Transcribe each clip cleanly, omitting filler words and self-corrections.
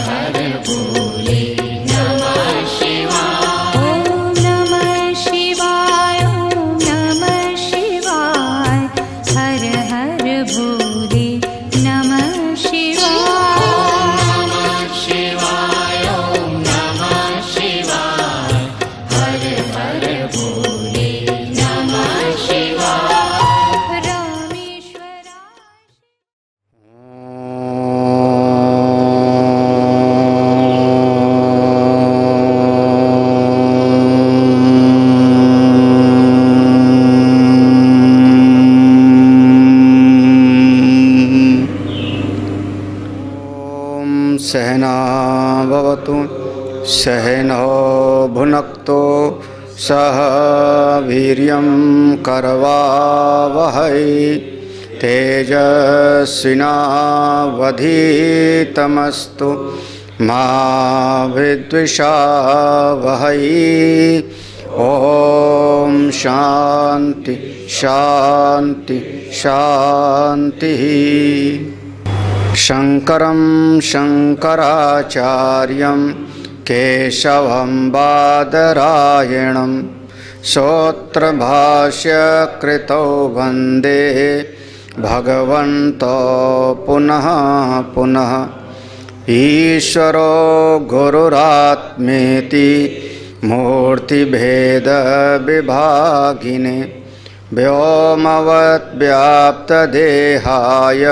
हर भोले नमः शिवाय। ओम नमः शिवाय, ओम नमः शिवाय, हर हर भोले नमः शिवाय। ओम नमः शिवाय, ओम नमः शिवाय, हर हर भोले नमः शिवाय। रामेश्वरा सहना भवतु सहनौ भुनक्तु सह वीर्यं करवावहै तेजस्विनावधीतमस्तु मा विद्विषावहै। ओम शांति शांति शांतिः। शंकरं शंकराचार्यं केशवं बादरायणं सूत्रभाष्यकृतौ वन्दे भगवन्तो पुनः पुनः। ईश्वरो गुरुरात्मेति मूर्तिभेदविभागिने व्योमवद्व्याप्तदेहाय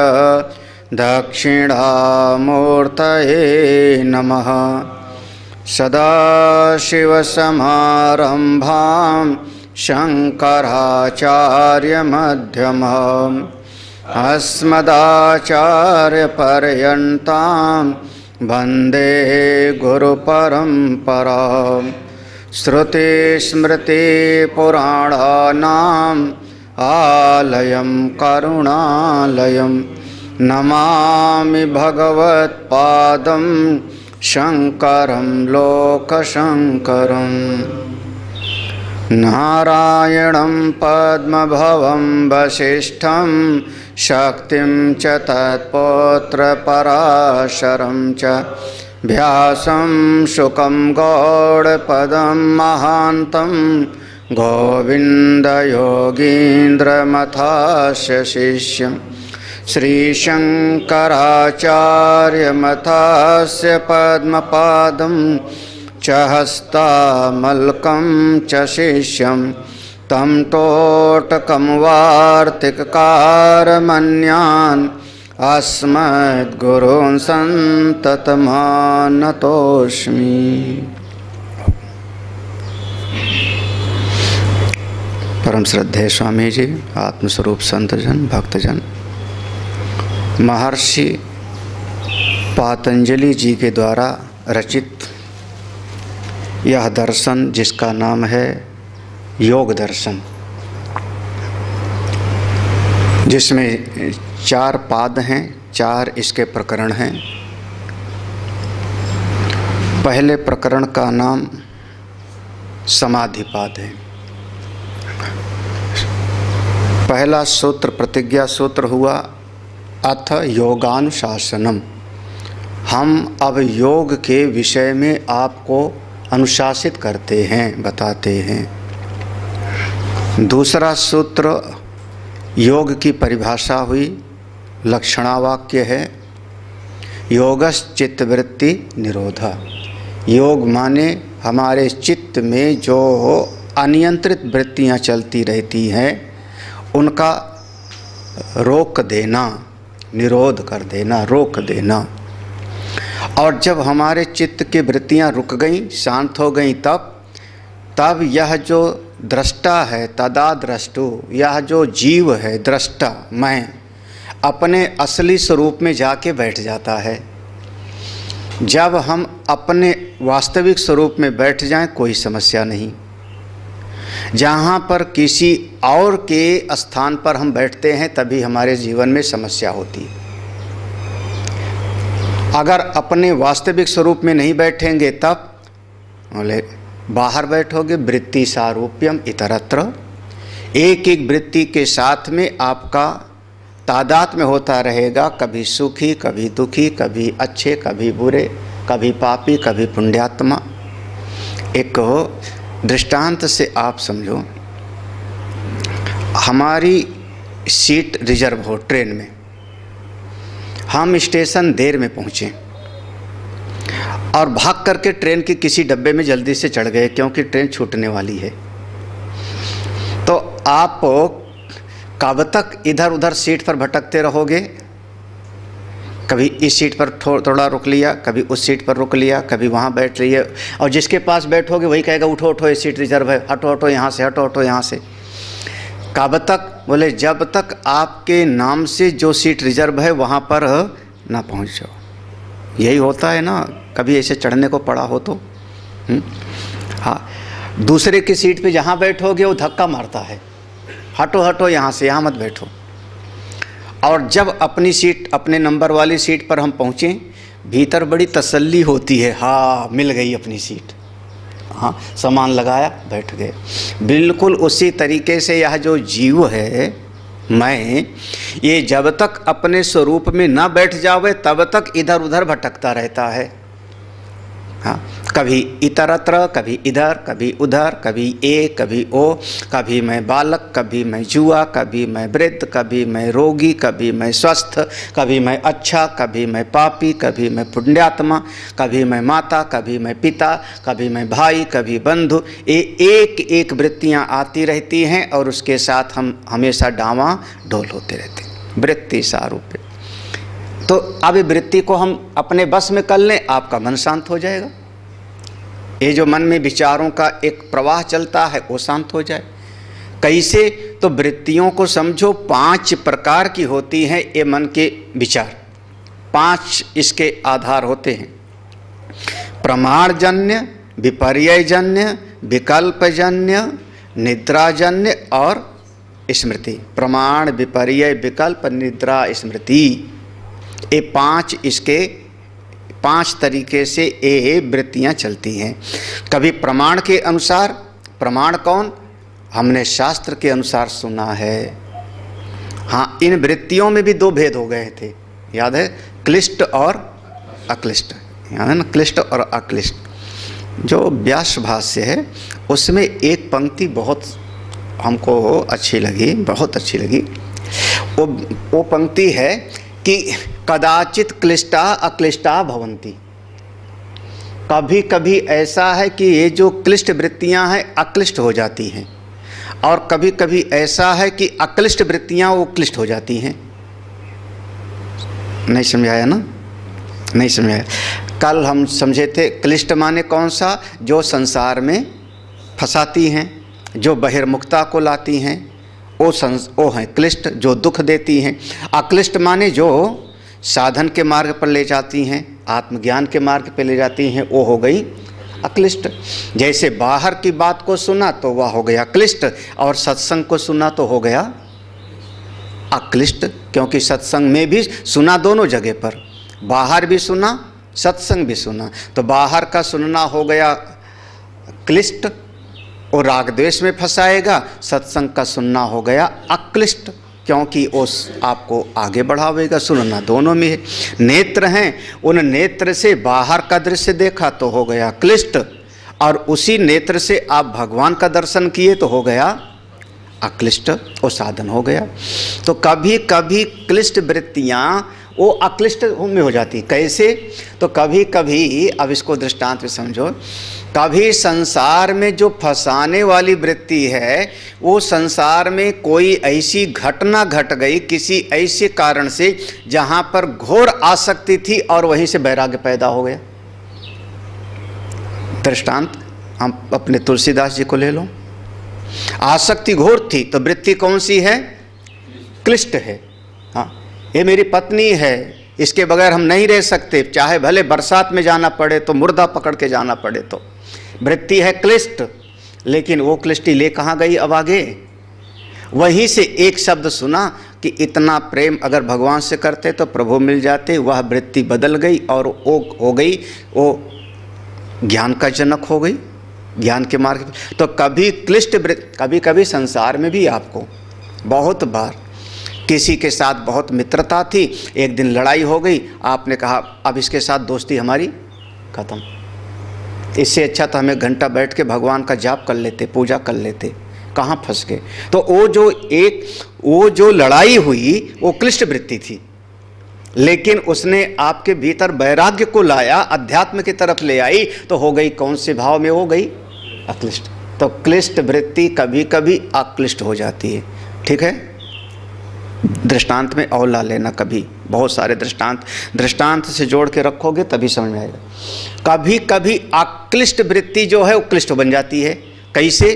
दक्षिणामूर्तये नमः। सदाशिवसमारम्भां शङ्कराचार्यमध्यमाम् अस्मदाचार्यपर्यन्तां वन्दे गुरुपरम्पराम्। श्रुतिस्मृतिपुराणानाम् आलयं करुणालयं नमामि भगवत्पादं शङ्करं लोकशङ्करम्। नारायणं पद्मभवं वसिष्ठं शक्तिं च तत्पौत्रपराशरं च व्यासं शुकं गौडपदं महान्तं गोविन्दयोगीन्द्रमथास्य शिष्यम् श्रीशङ्कराचार्यमथास्य पद्मपादं च हस्तामलकं च शिष्यं तं तोटकं वार्तिककारमन्यान् अस्मद्गुरून् सन्ततमानतोऽस्मि। परम श्रद्धेय स्वामी जी, आत्मस्वरूप संतजन भक्तजन, महर्षि पातंजलि जी के द्वारा रचित यह दर्शन जिसका नाम है योग दर्शन, जिसमें 4 पाद हैं, 4 इसके प्रकरण हैं। पहले प्रकरण का नाम समाधिपाद है। पहला सूत्र प्रतिज्ञा सूत्र हुआ अथ योगानुशासनम। हम अब योग के विषय में आपको अनुशासित करते हैं, बताते हैं। दूसरा सूत्र योग की परिभाषा हुई, लक्षणावाक्य है योगश्चित्तवृत्ति निरोधा। योग माने हमारे चित्त में जो अनियंत्रित वृत्तियां चलती रहती हैं उनका रोक देना, निरोध कर देना, रोक देना। और जब हमारे चित्त की वृत्तियां रुक गईं, शांत हो गईं, तब यह जो दृष्टा है, तदाद्रष्टु, यह जो जीव है दृष्टा, मैं अपने असली स्वरूप में जाके बैठ जाता है। जब हम अपने वास्तविक स्वरूप में बैठ जाएं कोई समस्या नहीं। जहाँ पर किसी और के स्थान पर हम बैठते हैं तभी हमारे जीवन में समस्या होती है। अगर अपने वास्तविक स्वरूप में नहीं बैठेंगे तब बोले बाहर बैठोगे, वृत्ति सारूप्यम इतरत्र, एक एक वृत्ति के साथ में आपका तादात्म्य होता रहेगा, कभी सुखी कभी दुखी, कभी अच्छे कभी बुरे, कभी पापी कभी पुण्यात्मा। एक दृष्टांत से आप समझो, हमारी सीट रिजर्व हो ट्रेन में, हम स्टेशन देर में पहुँचे और भाग करके ट्रेन के किसी डब्बे में जल्दी से चढ़ गए क्योंकि ट्रेन छूटने वाली है, तो आप कब तक इधर उधर सीट पर भटकते रहोगे? कभी इस सीट पर थोड़ा रुक लिया, कभी उस सीट पर रुक लिया, कभी वहाँ बैठ रही है, और जिसके पास बैठोगे वही कहेगा उठो उठो ये सीट रिजर्व है, हटो हटो यहाँ से, हटो हटो यहाँ से। कब तक? बोले जब तक आपके नाम से जो सीट रिजर्व है वहाँ पर ना पहुँच जाओ। यही होता है ना, कभी ऐसे चढ़ने को पड़ा हो तो। हाँ, दूसरे की सीट पे जहाँ बैठोगे वो धक्का मारता है, हटो हटो यहाँ से, यहाँ मत बैठो। और जब अपनी सीट, अपने नंबर वाली सीट पर हम पहुँचें, भीतर बड़ी तसल्ली होती है, हाँ मिल गई अपनी सीट, हाँ सामान लगाया बैठ गए। बिल्कुल उसी तरीके से यह जो जीव है, मैं, ये जब तक अपने स्वरूप में न बैठ जावे तब तक इधर उधर भटकता रहता है। हाँ, कभी इतरत्र, कभी इधर, कभी उधर, कभी ए, कभी ओ, कभी मैं बालक, कभी मैं जुआ, कभी मैं वृद्ध, कभी मैं रोगी, कभी मैं स्वस्थ, कभी मैं अच्छा, कभी मैं पापी, कभी मैं पुण्यात्मा, कभी मैं माता, कभी मैं पिता, कभी मैं भाई, कभी बंधु। ये एक एक वृत्तियाँ आती रहती हैं और उसके साथ हम हमेशा डांवा डोल होते रहते हैं, वृत्ति सारूप। तो अब वृत्ति को हम अपने बस में कर लें, आपका मन शांत हो जाएगा। ये जो मन में विचारों का एक प्रवाह चलता है वो शांत हो जाए। कैसे? तो वृत्तियों को समझो 5 प्रकार की होती हैं ये मन के विचार, 5 इसके आधार होते हैं। प्रमाणजन्य, विपर्ययजन्य, विकल्पजन्य, निद्राजन्य और स्मृति। प्रमाण, विपर्यय, विकल्प, निद्रा, स्मृति, ये 5 इसके 5 तरीके से ये वृत्तियाँ चलती हैं। कभी प्रमाण के अनुसार, प्रमाण कौन? हमने शास्त्र के अनुसार सुना है। हाँ, इन वृत्तियों में भी 2 भेद हो गए थे, याद है? क्लिष्ट और अक्लिष्ट, याद है ना? क्लिष्ट और अक्लिष्ट। जो व्यास भाष्य है उसमें एक पंक्ति बहुत हमको अच्छी लगी, बहुत अच्छी लगी। वो पंक्ति है कि कदाचित क्लिष्टा अक्लिष्टा भवन्ति। कभी कभी ऐसा है कि ये जो क्लिष्ट वृत्तियां हैं अक्लिष्ट हो जाती हैं, और कभी कभी ऐसा है कि अक्लिष्ट वृत्तियां वो क्लिष्ट हो जाती हैं। नहीं समझाया ना? नहीं समझाया। कल हम समझे थे क्लिष्ट माने कौन सा? जो संसार में फंसाती हैं, जो बहिर्मुखता को लाती हैं, वो हैं क्लिष्ट, जो दुख देती हैं। अक्लिष्ट माने जो साधन के मार्ग पर ले जाती हैं, आत्मज्ञान के मार्ग पर ले जाती हैं, वो हो गई अक्लिष्ट। जैसे बाहर की बात को सुना तो वह हो गया क्लिष्ट, और सत्संग को सुना तो हो गया अक्लिष्ट। क्योंकि सत्संग में भी सुना दोनों जगह पर, बाहर भी सुना, सत्संग भी सुना। तो बाहर का सुनना हो गया क्लिष्ट और राग द्वेष में फंसाएगा, सत्संग का सुनना हो गया अक्लिष्ट, क्योंकि उस आपको आगे बढ़ावेगा। सुनना दोनों में है। नेत्र हैं, उन नेत्र से बाहर का दृश्य देखा तो हो गया क्लिष्ट, और उसी नेत्र से आप भगवान का दर्शन किए तो हो गया अक्लिष्ट, वो साधन हो गया। तो कभी कभी क्लिष्ट वृत्तियाँ वो अक्लिष्ट में हो जाती। कैसे? तो कभी कभी, अब इसको दृष्टांत में समझो, कभी संसार में जो फंसाने वाली वृत्ति है, वो संसार में कोई ऐसी घटना घट गई किसी ऐसे कारण से जहाँ पर घोर आसक्ति थी और वहीं से वैराग्य पैदा हो गया। दृष्टांत हम अपने तुलसीदास जी को ले लो। आसक्ति घोर थी तो वृत्ति कौन सी है? क्लिष्ट है। हाँ, ये मेरी पत्नी है, इसके बगैर हम नहीं रह सकते, चाहे भले बरसात में जाना पड़े तो मुर्दा पकड़ के जाना पड़े। तो वृत्ति है क्लिष्ट, लेकिन वो क्लिष्टि ले कहाँ गई? अब आगे वहीं से एक शब्द सुना कि इतना प्रेम अगर भगवान से करते तो प्रभु मिल जाते, वह वृत्ति बदल गई और वो हो गई, वो ज्ञान का जनक हो गई, ज्ञान के मार्ग। तो कभी क्लिष्ट वृत्ति, कभी कभी संसार में भी आपको बहुत बार किसी के साथ बहुत मित्रता थी, एक दिन लड़ाई हो गई, आपने कहा अब इसके साथ दोस्ती हमारी खत्म। इससे अच्छा तो हमें घंटा बैठ के भगवान का जाप कर लेते, पूजा कर लेते, कहाँ फंस गए। तो वो जो लड़ाई हुई वो क्लिष्ट वृत्ति थी, लेकिन उसने आपके भीतर वैराग्य को लाया, अध्यात्म की तरफ ले आई, तो हो गई कौन से भाव में हो गई? अक्लिष्ट। तो क्लिष्ट वृत्ति कभी कभी अक्लिष्ट हो जाती है। ठीक है, दृष्टांत में और ला लेना, कभी बहुत सारे दृष्टांत से जोड़ के रखोगे तभी समझ में आएगा। कभी कभी अक्लिष्ट वृत्ति जो है वो क्लिष्ट बन जाती है। कैसे?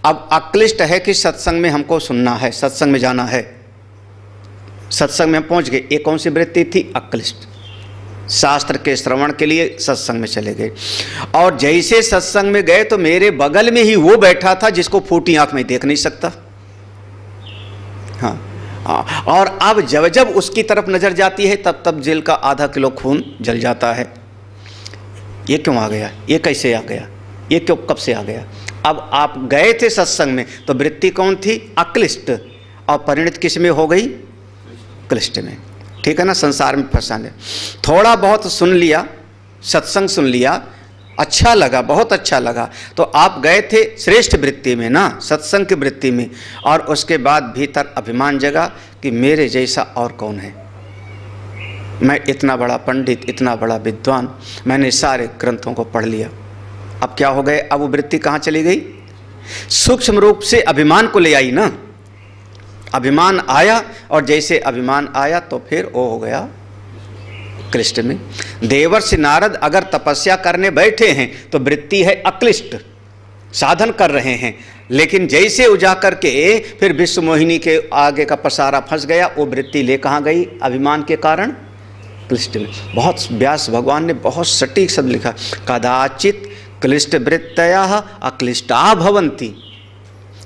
अब अक्लिष्ट है कि सत्संग में हमको सुनना है, सत्संग में जाना है, सत्संग में हम पहुंच गए, ये कौन सी वृत्ति थी? अक्लिष्ट। शास्त्र के श्रवण के लिए सत्संग में चले गए, और जैसे सत्संग में गए तो मेरे बगल में ही वो बैठा था जिसको फूटी आंख में देख नहीं सकता। हाँ, और अब जब जब उसकी तरफ नजर जाती है तब तब जेल का आधा किलो खून जल जाता है। ये क्यों आ गया? ये कैसे आ गया? ये क्यों, कब से आ गया? अब आप गए थे सत्संग में तो वृत्ति कौन थी? अक्लिष्ट, और परिणत किस में हो गई? क्लिष्ट में। ठीक है ना, संसार में फंसाने। थोड़ा बहुत सुन लिया, सत्संग सुन लिया, अच्छा लगा, बहुत अच्छा लगा, तो आप गए थे श्रेष्ठ वृत्ति में ना, सत्संग की वृत्ति में, और उसके बाद भीतर अभिमान जगा कि मेरे जैसा और कौन है, मैं इतना बड़ा पंडित, इतना बड़ा विद्वान, मैंने सारे ग्रंथों को पढ़ लिया। अब क्या हो गए? अब वो वृत्ति कहाँ चली गई? सूक्ष्म रूप से अभिमान को ले आई ना, अभिमान आया, और जैसे अभिमान आया तो फिर वो हो गया क्लिष्ट में। देवर्षि नारद अगर तपस्या करने बैठे हैं तो वृत्ति है अक्लिष्ट, साधन कर रहे हैं, लेकिन जैसे उजा करके फिर विश्व मोहिनी के आगे का पसारा फंस गया, वो वृत्ति ले कहाँ गई? अभिमान के कारण क्लिष्ट में। बहुत व्यास भगवान ने बहुत सटीक शब्द लिखा, कदाचित क्लिष्ट वृत्तयः अक्लिष्टा भवन्ति।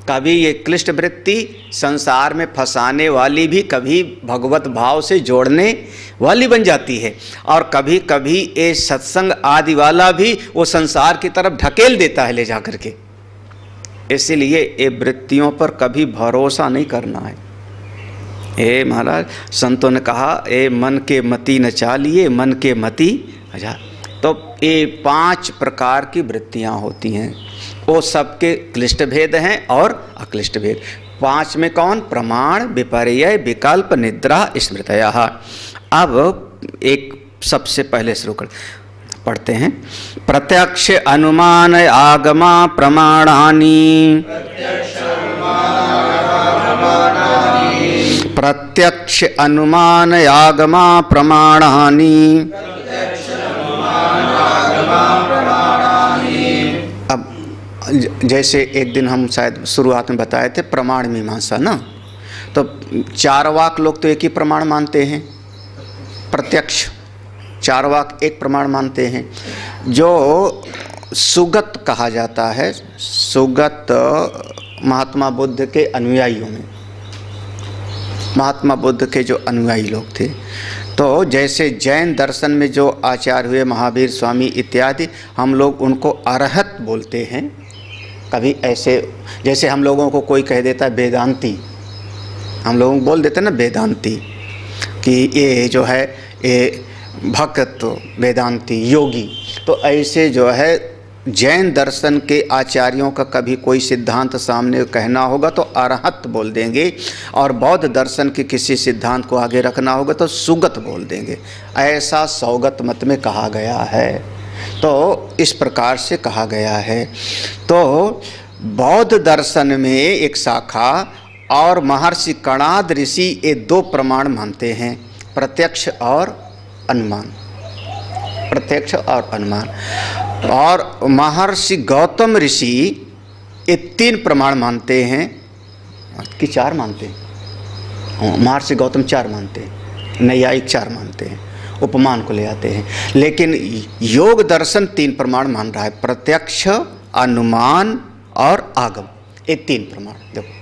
कभी ये क्लिष्ट वृत्ति संसार में फंसाने वाली भी कभी भगवत भाव से जोड़ने वाली बन जाती है, और कभी कभी ये सत्संग आदि वाला भी वो संसार की तरफ ढकेल देता है ले जा करके। इसीलिए ये वृत्तियों पर कभी भरोसा नहीं करना है। ए महाराज, संतों ने कहा, ए मन के मति न चालिए, मन के मति अच्छा। तो ये 5 प्रकार की वृत्तियाँ होती हैं, वो सबके क्लिष्ट भेद हैं और अक्लिष्ट भेद। 5 में कौन? प्रमाण, विपर्यय, विकल्प, निद्रा, स्मृतयः। अब एक सबसे पहले शुरू कर पढ़ते हैं। प्रत्यक्ष अनुमान आगमा प्रमाणानि, प्रत्यक्ष अनुमान आगमा प्रमाणानि। अब जैसे एक दिन हम शायद शुरुआत में बताए थे प्रमाण मीमांसा ना, तो चारवाक लोग तो एक ही प्रमाण मानते हैं, प्रत्यक्ष। चारवाक एक प्रमाण मानते हैं। जो सुगत कहा जाता है, सुगत महात्मा बुद्ध के अनुयायियों में, महात्मा बुद्ध के जो अनुयायी लोग थे, तो जैसे जैन दर्शन में जो आचार्य हुए महावीर स्वामी इत्यादि, हम लोग उनको अरहत बोलते हैं। कभी ऐसे जैसे हम लोगों को कोई कह देता है वेदांती, हम लोगों को बोल देते हैं ना वेदांती, कि ये जो है ये भक्त वेदांती योगी। तो ऐसे जो है जैन दर्शन के आचार्यों का कभी कोई सिद्धांत सामने कहना होगा तो अरहत बोल देंगे, और बौद्ध दर्शन के किसी सिद्धांत को आगे रखना होगा तो सुगत बोल देंगे। ऐसा सौगत मत में कहा गया है, तो इस प्रकार से कहा गया है। तो बौद्ध दर्शन में एक शाखा और महर्षि कणाद ऋषि ये 2 प्रमाण मानते हैं, प्रत्यक्ष और अनुमान, प्रत्यक्ष और अनुमान। और महर्षि गौतम ऋषि ये 3 प्रमाण मानते हैं कि 4 मानते हैं? महर्षि गौतम 4 मानते हैं, नैयायिक 4 मानते हैं, उपमान को ले आते हैं। लेकिन योग दर्शन 3 प्रमाण मान रहा है, प्रत्यक्ष, अनुमान और आगम, ये 3 प्रमाण। देखो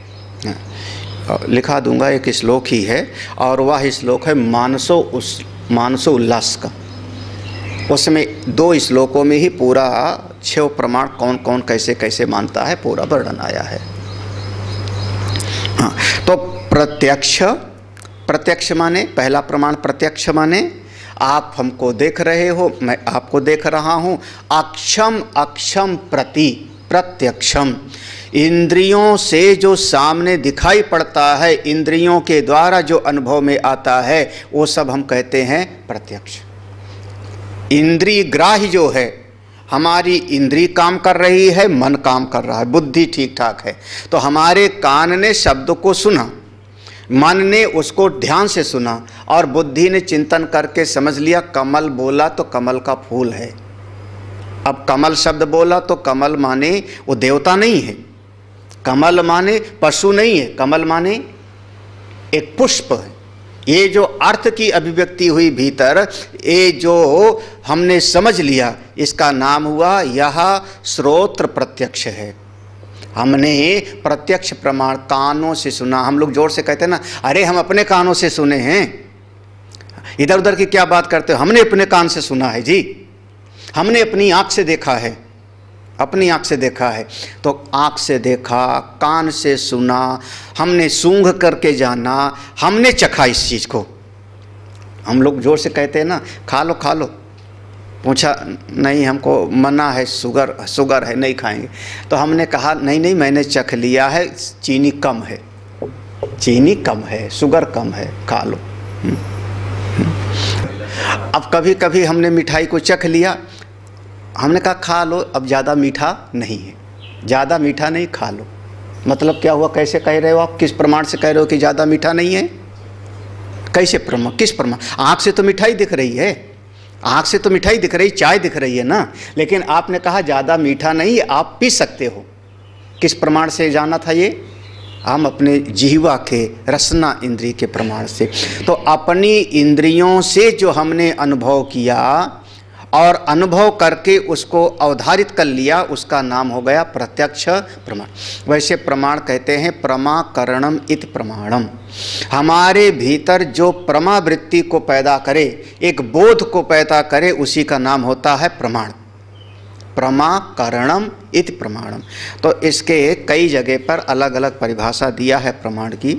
लिखा दूंगा, एक श्लोक ही है, और वह श्लोक है मानसो उल्लास का। उसमें 2 श्लोकों में ही पूरा 6 प्रमाण कौन कौन कैसे कैसे मानता है पूरा वर्णन आया है। हाँ, तो प्रत्यक्ष माने, पहला प्रमाण प्रत्यक्ष माने, आप हमको देख रहे हो, मैं आपको देख रहा हूँ। अक्षम अक्षम प्रति प्रत्यक्षम, इंद्रियों से जो सामने दिखाई पड़ता है, इंद्रियों के द्वारा जो अनुभव में आता है, वो सब हम कहते हैं प्रत्यक्ष। इंद्रिय ग्राह्य जो है, हमारी इंद्रिय काम कर रही है, मन काम कर रहा है, बुद्धि ठीक ठाक है, तो हमारे कान ने शब्द को सुना, मन ने उसको ध्यान से सुना और बुद्धि ने चिंतन करके समझ लिया कमल बोला तो कमल का फूल है। अब कमल शब्द बोला तो कमल माने वो देवता नहीं है, कमल माने पशु नहीं है, कमल माने एक पुष्प है। ये जो अर्थ की अभिव्यक्ति हुई भीतर, ये जो हमने समझ लिया, इसका नाम हुआ यह श्रोत्र प्रत्यक्ष है। हमने प्रत्यक्ष प्रमाण कानों से सुना। हम लोग जोर से कहते हैं ना, अरे हम अपने कानों से सुने हैं, इधर उधर की क्या बात करते हो, हमने अपने कान से सुना है जी, हमने अपनी आँख से देखा है, अपनी आँख से देखा है। तो आँख से देखा, कान से सुना, हमने सूंघ करके जाना, हमने चखा इस चीज़ को। हम लोग जोर से कहते हैं ना, खा लो खा लो, पूछा नहीं हमको मना है, शुगर है, नहीं खाएंगे। तो हमने कहा नहीं नहीं मैंने चख लिया है, चीनी कम है, चीनी कम है, शुगर कम है, खा लो। अब कभी कभी हमने मिठाई को चख लिया, हमने कहा खा लो, अब ज़्यादा मीठा नहीं है, ज़्यादा मीठा नहीं, खा लो। मतलब क्या हुआ, कैसे कह रहे हो आप, किस प्रमाण से कह रहे हो कि ज़्यादा मीठा नहीं है? कैसे प्रमाण, किस प्रमाण? आँख से तो मिठाई दिख रही है, आँख से तो मिठाई दिख रही, चाय दिख रही है ना, लेकिन आपने कहा ज़्यादा मीठा नहीं, आप पी सकते हो। किस प्रमाण से जाना था ये? हम अपने जिह्वा के रसना इंद्रिय के प्रमाण से। तो अपनी इंद्रियों से जो हमने अनुभव किया और अनुभव करके उसको अवधारित कर लिया, उसका नाम हो गया प्रत्यक्ष प्रमाण। वैसे प्रमाण कहते हैं प्रमाकरणम इति प्रमाणम। हमारे भीतर जो प्रमावृत्ति को पैदा करे, एक बोध को पैदा करे, उसी का नाम होता है प्रमाण। प्रमाकरणम इति प्रमाणम। तो इसके कई जगह पर अलग अलग परिभाषा दिया है प्रमाण की।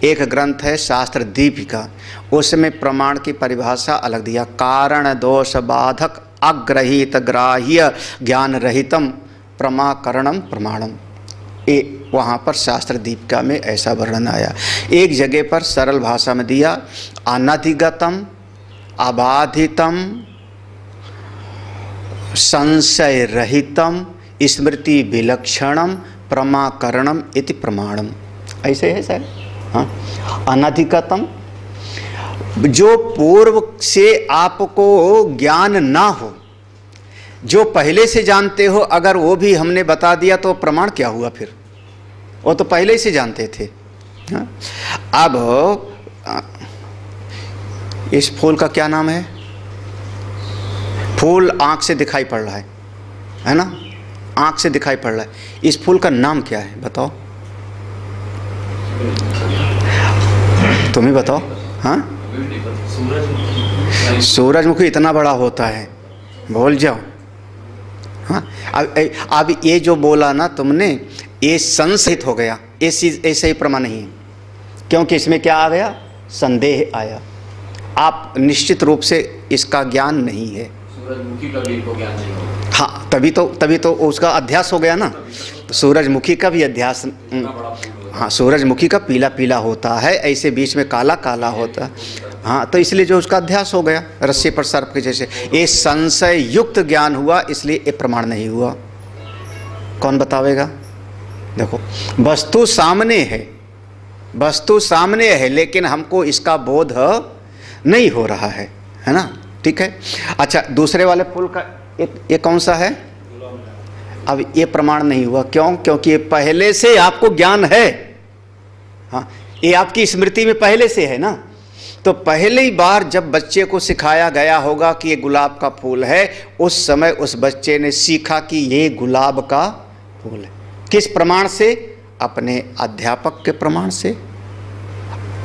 एक ग्रंथ है शास्त्र दीपिका, उसमें प्रमाण की परिभाषा अलग दिया, कारण दोष बाधक अग्रहित ग्राह्य ज्ञान रहितम प्रमाकरणम प्रमाणम। ये वहाँ पर शास्त्र दीपिका में ऐसा वर्णन आया। एक जगह पर सरल भाषा में दिया, अनधिगतम अबाधितम संशय रहितम स्मृति विलक्षणम प्रमाकरणम इति प्रमाणम। ऐसे है सर। हाँ, अनधिगतम, जो पूर्व से आपको ज्ञान ना हो, जो पहले से जानते हो, अगर वो भी हमने बता दिया तो प्रमाण क्या हुआ फिर? वो तो पहले से जानते थे। हाँ? अब इस फूल का क्या नाम है? फूल आँख से दिखाई पड़ रहा है ना, आँख से दिखाई पड़ रहा है। इस फूल का नाम क्या है बताओ, तुम ही बताओ। हाँ, सूरजमुखी इतना बड़ा होता है, बोल जाओ। हाँ, अब ये जो बोला ना तुमने, ये संशयित हो गया, ऐसे ही प्रमाण नहीं है, क्योंकि इसमें क्या आ गया? संदेह आया। आप निश्चित रूप से इसका ज्ञान नहीं है। सूरजमुखी का भी इनको ज्ञान नहीं होगा। हाँ, तभी तो उसका अध्यास हो गया ना। तो सूरजमुखी का भी अध्यास, हाँ, सूरजमुखी का पीला पीला होता है, ऐसे बीच में काला काला होता है। हाँ, तो इसलिए जो उसका अध्यास हो गया, रस्सी पर सर्प के जैसे। ये संशय युक्त ज्ञान हुआ, इसलिए ये प्रमाण नहीं हुआ। कौन बतावेगा? देखो, वस्तु सामने है, वस्तु सामने है, लेकिन हमको इसका बोध नहीं हो रहा है ना। ठीक है। अच्छा, दूसरे वाले फूल का ये कौन सा है? अब ये प्रमाण नहीं हुआ। क्यों? क्योंकि ये पहले से आपको ज्ञान है। हाँ, ये आपकी स्मृति में पहले से है ना। तो पहली बार जब बच्चे को सिखाया गया होगा कि ये गुलाब का फूल है, उस समय उस बच्चे ने सीखा कि ये गुलाब का फूल है। किस प्रमाण से? अपने अध्यापक के प्रमाण से।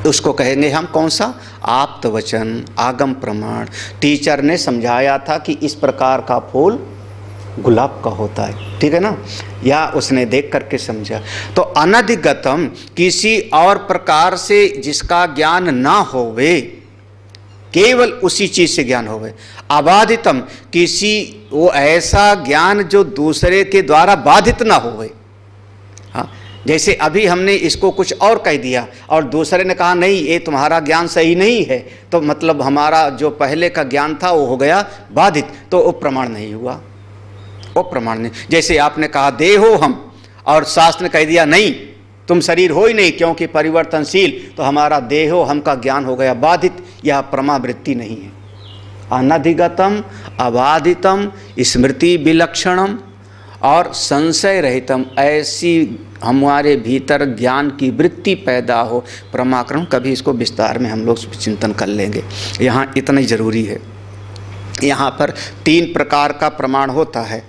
उसको कहेंगे हम कौन सा? आप्त वचन, आगम प्रमाण। टीचर ने समझाया था कि इस प्रकार का फूल गुलाब का होता है, ठीक है ना, या उसने देख करके समझा। तो अनधिगतम, किसी और प्रकार से जिसका ज्ञान ना होवे, केवल उसी चीज से ज्ञान होवे। अबाधितम, किसी वो ऐसा ज्ञान जो दूसरे के द्वारा बाधित ना होवे। हाँ, जैसे अभी हमने इसको कुछ और कह दिया और दूसरे ने कहा नहीं ये तुम्हारा ज्ञान सही नहीं है, तो मतलब हमारा जो पहले का ज्ञान था वो हो गया बाधित, तो वो प्रमाण नहीं हुआ, वो प्रमाण नहीं। जैसे आपने कहा देह हो हम, और शास्त्र ने कह दिया नहीं तुम शरीर हो ही नहीं क्योंकि परिवर्तनशील, तो हमारा देहो हम का ज्ञान हो गया बाधित, यह प्रमावृत्ति नहीं है। अनधिगतम अबाधितम स्मृति विलक्षणम और संशय रहितम, ऐसी हमारे भीतर ज्ञान की वृत्ति पैदा हो प्रमाक्रम। कभी इसको विस्तार में हम लोग चिंतन कर लेंगे, यहाँ इतना ही जरूरी है। यहाँ पर 3 प्रकार का प्रमाण होता है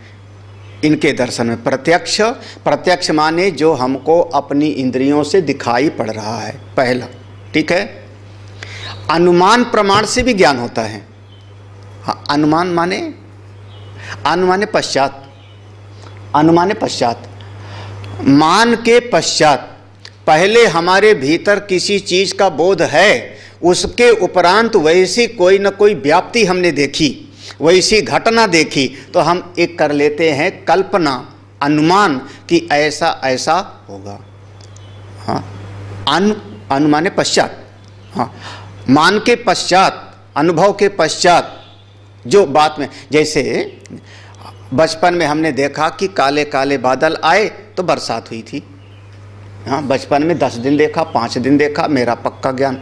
इनके दर्शन में। प्रत्यक्ष, प्रत्यक्ष माने जो हमको अपनी इंद्रियों से दिखाई पड़ रहा है, पहला, ठीक है। अनुमान प्रमाण से भी ज्ञान होता है। हाँ, अनुमान माने पश्चात, अनुमाने पश्चात, मान के पश्चात। पहले हमारे भीतर किसी चीज का बोध है, उसके उपरांत वैसी कोई न कोई व्याप्ति हमने देखी, वैसी घटना देखी, तो हम एक कर लेते हैं कल्पना, अनुमान कि ऐसा ऐसा होगा। हाँ, अनुमाने पश्चात। हाँ, मान के पश्चात, अनुभव के पश्चात जो बात में, जैसे बचपन में हमने देखा कि काले काले बादल आए तो बरसात हुई थी। हाँ, बचपन में 10 दिन देखा, 5 दिन देखा, मेरा पक्का ज्ञान।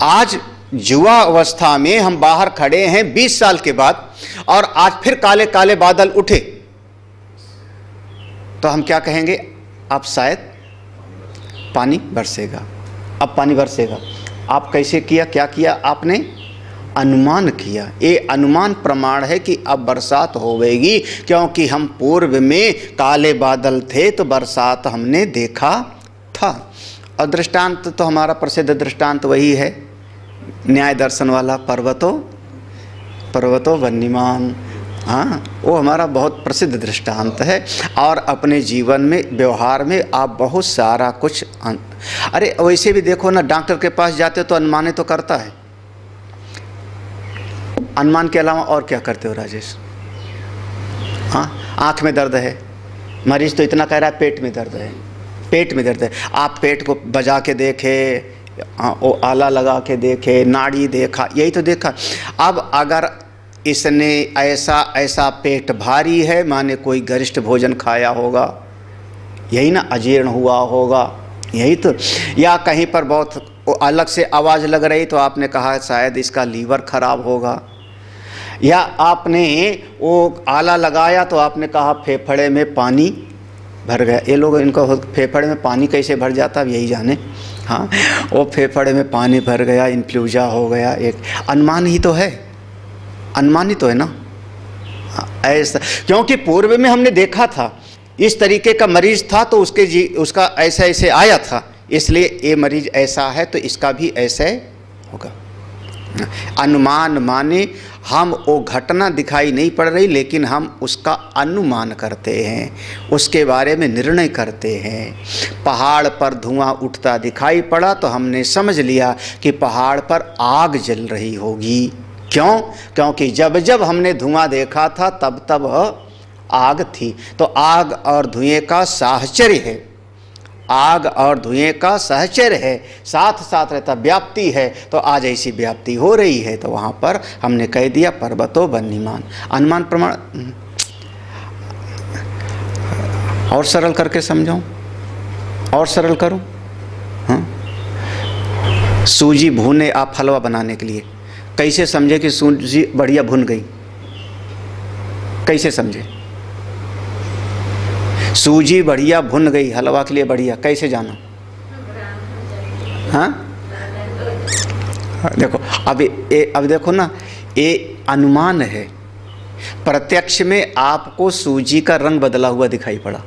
आज युवा अवस्था में हम बाहर खड़े हैं 20 साल के बाद, और आज फिर काले काले बादल उठे, तो हम क्या कहेंगे? अब शायद पानी बरसेगा, अब पानी बरसेगा। आप कैसे किया, क्या किया आपने? अनुमान किया। ये अनुमान प्रमाण है कि अब बरसात होगी, क्योंकि हम पूर्व में काले बादल थे तो बरसात हमने देखा था। और दृष्टांत तो हमारा प्रसिद्ध दृष्टांत वही है, न्याय दर्शन वाला, पर्वतो वन्यमान। हाँ, वो हमारा बहुत प्रसिद्ध दृष्टांत है। और अपने जीवन में, व्यवहार में आप बहुत सारा कुछ अरे वैसे भी देखो ना, डॉक्टर के पास जाते हो तो अनुमाने तो करता है। अनुमान के अलावा और क्या करते हो राजेश? हाँ, आँख में दर्द है, मरीज तो इतना कह रहा है पेट में दर्द है, पेट में दर्द है। आप पेट को बजा के देखे, वो आला लगा के देखे, नाड़ी देखा, यही तो देखा। अब अगर इसने ऐसा पेट भारी है, माने कोई गरिष्ठ भोजन खाया होगा, यही ना, अजीर्ण हुआ होगा, यही तो। या कहीं पर बहुत अलग से आवाज़ लग रही तो आपने कहा शायद इसका लीवर खराब होगा। या आपने वो आला लगाया तो आपने कहा फेफड़े में पानी भर गया। ये लोग, इनको फेफड़े में पानी कैसे भर जाता है यही जाने। हाँ, वो फेफड़े में पानी भर गया, इन्फ्लूजा हो गया। एक अनुमान ही तो है, अनुमान ही तो है ना। ऐसा क्योंकि पूर्व में हमने देखा था इस तरीके का मरीज था तो उसका ऐसा ऐसे आया था, इसलिए ये मरीज ऐसा है तो इसका भी ऐसे होगा। अनुमान माने हम वो घटना दिखाई नहीं पड़ रही, लेकिन हम उसका अनुमान करते हैं, उसके बारे में निर्णय करते हैं। पहाड़ पर धुआं उठता दिखाई पड़ा तो हमने समझ लिया कि पहाड़ पर आग जल रही होगी। क्यों? क्योंकि जब जब हमने धुआं देखा था तब तब आग थी। तो आग और धुएं का साहचर्य है, आग और धुएं का सहचर्य है, साथ साथ रहता, व्याप्ति है। तो आज ऐसी व्याप्ति हो रही है, तो वहाँ पर हमने कह दिया पर्वतो वन्यमान। अनुमान प्रमाण और सरल करके समझाऊं, और सरल करूं। हाँ, सूजी भूने आप हलवा बनाने के लिए कैसे समझे कि सूजी बढ़िया भुन गई? कैसे समझे? सूजी बढ़िया भुन गई हलवा के लिए बढ़िया, कैसे जाना? हाँ, देखो अब देखो ना, ये अनुमान है। प्रत्यक्ष में आपको सूजी का रंग बदला हुआ दिखाई पड़ा,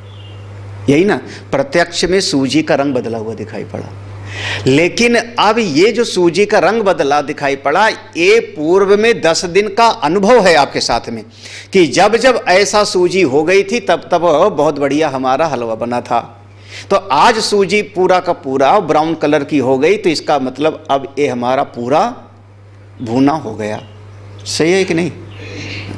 यही ना, प्रत्यक्ष में सूजी का रंग बदला हुआ दिखाई पड़ा। लेकिन अब ये जो सूजी का रंग बदला दिखाई पड़ा, ये पूर्व में 10 दिन का अनुभव है आपके साथ में, कि जब जब ऐसा सूजी हो गई थी तब तब बहुत बढ़िया हमारा हलवा बना था। तो आज सूजी पूरा का पूरा ब्राउन कलर की हो गई, तो इसका मतलब अब ये हमारा पूरा भूना हो गया। सही है कि नहीं,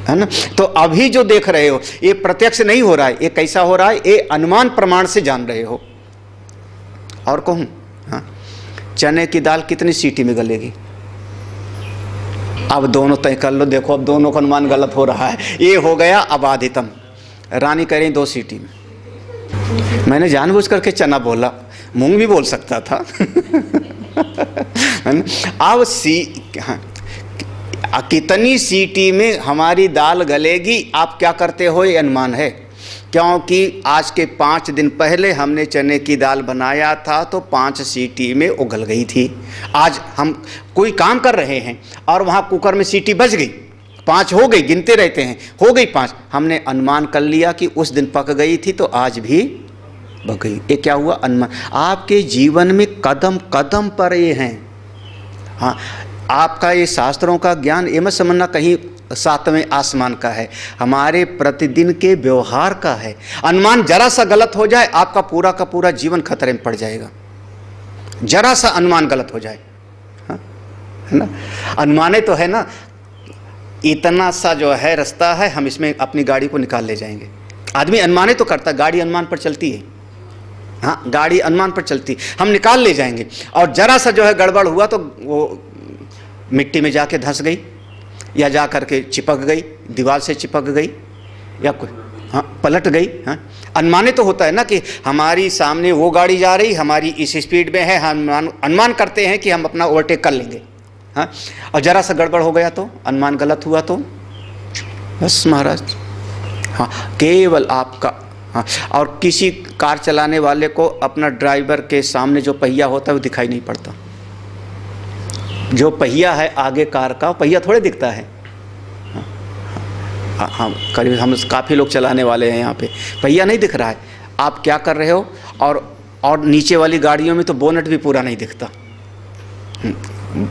है ना? तो अभी जो देख रहे हो ये प्रत्यक्ष नहीं हो रहा है, ये कैसा हो रहा है, ये अनुमान प्रमाण से जान रहे हो। और कहूँ, हाँ, चने की दाल कितनी सीटी में गलेगी? अब दोनों तय कर लो, देखो अब दोनों का अनुमान गलत हो रहा है। ये हो गया अबाधितम, रानी करें 2 सीटी में। मैंने जानबूझ करके चना बोला, मूंग भी बोल सकता था। अब कितनी सीटी में हमारी दाल गलेगी, आप क्या करते हो, ये अनुमान है। क्योंकि आज के 5 दिन पहले हमने चने की दाल बनाया था तो 5 सीटी में उगल गई थी। आज हम कोई काम कर रहे हैं और वहाँ कुकर में सीटी बज गई, 5 हो गई, गिनते रहते हैं, हो गई 5, हमने अनुमान कर लिया कि उस दिन पक गई थी तो आज भी पक गई। ये क्या हुआ, अनुमान। आपके जीवन में कदम कदम पर ये हैं। हाँ, आपका ये शास्त्रों का ज्ञान ये मत समझना कहीं 7वें आसमान का है, हमारे प्रतिदिन के व्यवहार का है। अनुमान जरा सा गलत हो जाए, आपका पूरा का पूरा जीवन खतरे में पड़ जाएगा। जरा सा अनुमान गलत हो जाए, हाँ, है ना? अनुमाने तो है ना, इतना सा जो है रास्ता है, हम इसमें अपनी गाड़ी को निकाल ले जाएंगे। आदमी अनुमाने तो करता, गाड़ी अनुमान पर चलती है। हाँ, गाड़ी अनुमान पर चलती, हम निकाल ले जाएंगे। और जरा सा जो है गड़बड़ हुआ तो वो मिट्टी में जाके धंस गई, या जा करके चिपक गई, दीवार से चिपक गई, या कोई, हाँ, पलट गई। हाँ, अनुमाने तो होता है ना कि हमारी सामने वो गाड़ी जा रही, हमारी इस स्पीड में है, हम अनुमान करते हैं कि हम अपना ओवरटेक कर लेंगे। हाँ, और जरा सा गड़बड़ हो गया तो, अनुमान गलत हुआ तो बस महाराज। हाँ, केवल आपका। हाँ, और किसी कार चलाने वाले को अपना ड्राइवर के सामने जो पहिया होता है वो दिखाई नहीं पड़ता। जो पहिया है आगे कार का, पहिया थोड़े दिखता है। हाँ, करीब हम काफ़ी लोग चलाने वाले हैं यहाँ पे, पहिया नहीं दिख रहा है। आप क्या कर रहे हो, और नीचे वाली गाड़ियों में तो बोनट भी पूरा नहीं दिखता।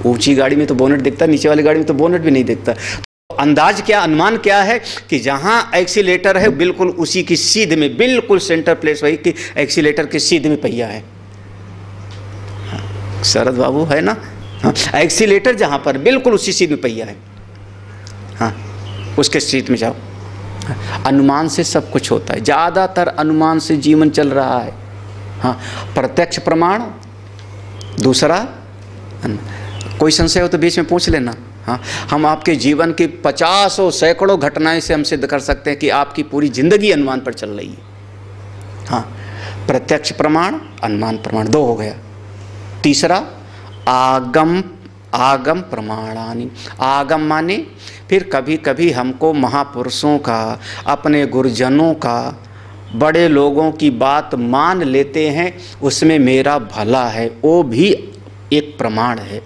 ऊंची गाड़ी में तो बोनट दिखता, नीचे वाली गाड़ी में तो बोनट भी नहीं दिखता। तो अंदाज क्या, अनुमान क्या है कि जहाँ एक्सीलेटर है बिल्कुल उसी की सीध में, बिल्कुल सेंटर प्लेस वही कि एक्सीलेटर की सीध में पहिया है। शरद बाबू है ना, हाँ, एक्सीलेटर जहाँ पर बिल्कुल उसी सीध में पहिया है, हाँ, उसके सीध में जाओ। अनुमान से सब कुछ होता है, ज़्यादातर अनुमान से जीवन चल रहा है। हाँ, प्रत्यक्ष प्रमाण, दूसरा कोई संशय हो तो बीच में पूछ लेना। हाँ, हम आपके जीवन की 50 सैकड़ों घटनाएं से हम सिद्ध कर सकते हैं कि आपकी पूरी जिंदगी अनुमान पर चल रही है। हाँ, प्रत्यक्ष प्रमाण, अनुमान प्रमाण, 2 हो गया। तीसरा आगम प्रमाणानि। आगम माने फिर कभी कभी हमको महापुरुषों का, अपने गुरुजनों का, बड़े लोगों की बात मान लेते हैं, उसमें मेरा भला है, वो भी एक प्रमाण है।